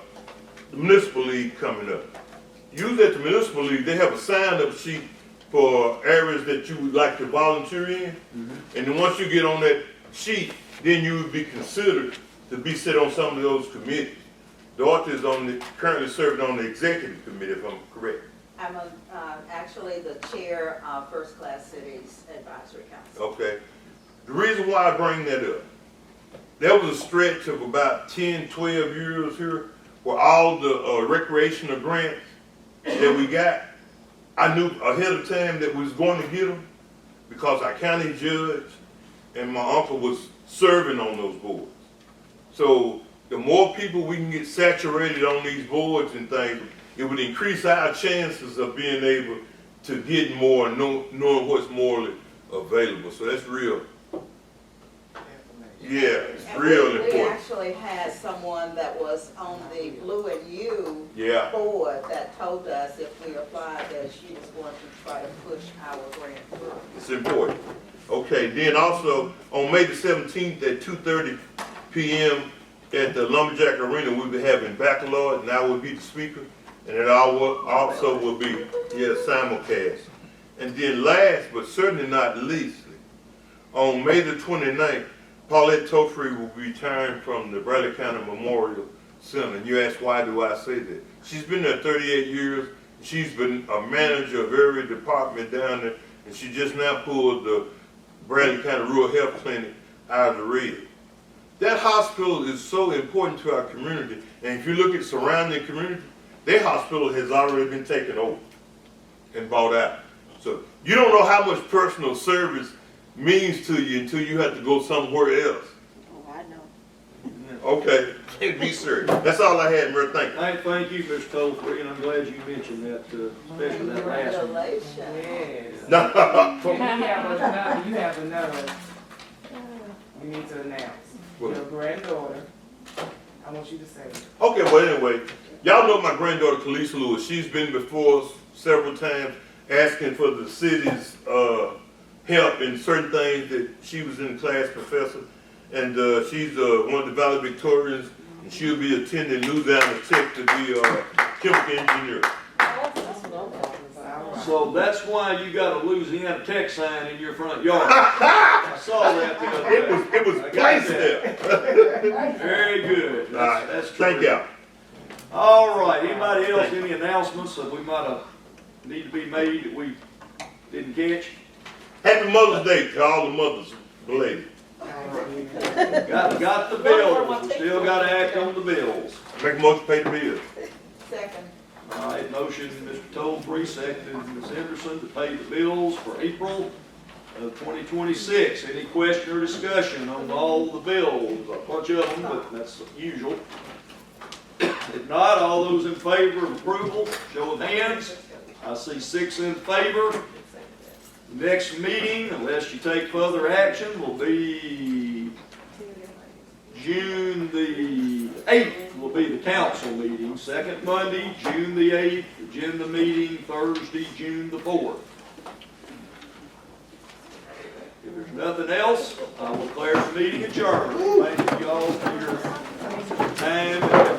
municipal league coming up. Usually at the municipal league, they have a sign-up sheet for areas that you would like to volunteer in. And then once you get on that sheet, then you would be considered to be sit on some of those committees. Dorothy is currently serving on the executive committee, if I'm correct. I'm actually the chair of First Class Cities Advisory Council. Okay. The reason why I bring that up, there was a stretch of about 10, 12 years here where all the recreational grants that we got, I knew ahead of time that we was going to get them because our county judge and my uncle was serving on those boards. So the more people we can get saturated on these boards and things, it would increase our chances of being able to get more and knowing what's morally available. So that's real. Yeah, it's And real we important. actually had someone that was on the Blue and You Yeah. board that told us if we applied that she was going to try to push our grant through. It's important. Okay, then also on May the 17th at 2:30 p.m. at the Lumberjack Arena, we'll be having baccalaureate, and I will be the speaker. And it also will be, simulcast. And then last, but certainly not least, on May the 29th, Paulette Toll-Free will be retiring from the Bradley County Memorial Center. And you ask, why do I say that? She's been there 38 years. She's been a manager of every department down there, and she just now pulled the Bradley County Rural Health Clinic out of the red. That hospital is so important to our community, and if you look at surrounding community, their hospital has already been taken over and bought out. So you don't know how much personal service means to you until you have to go somewhere else. Oh, I know. Okay, be serious. That's all I had, Murray. Thank you. Thank you, Mr. Toll-Free, and I'm glad you mentioned that, especially that last one. Congratulations. Yes. No. You have another, you need to announce. What? Your granddaughter, I want you to say it. Okay, well anyway, y'all know my granddaughter Khaleesa Lewis. She's been before us several times asking for the city's help in certain things that she was in class professor. And she's one of the valedictorians, and she'll be attending Louisiana Tech to be a chemical engineer. So that's why you got a Louisiana Tech sign in your front yard. I saw that the other day. It was I got placed that. there. Very good. All right, That's thank true. y'all. All right, anybody else, any announcements that we might have need to be made that we didn't catch? Happy Mother's Day to all the mothers, belated. Got the bills, we still gotta act on the bills. Make a motion to pay the bills. Second. All right, motion, Mr. Toll-Free, seconded Ms. Henderson to pay the bills for April of 2026. Any question or discussion on all the bills? A bunch of them, but that's usual. If not, all those in favor of approval, show of hands. I see 6 in favor. Next meeting, unless you take further action, will be June the 8th will be the council meeting. Second Monday, June the 8th, agenda meeting Thursday, June the 4th. If there's Nothing else, I will declare the meeting adjourned. Thank you all for your time and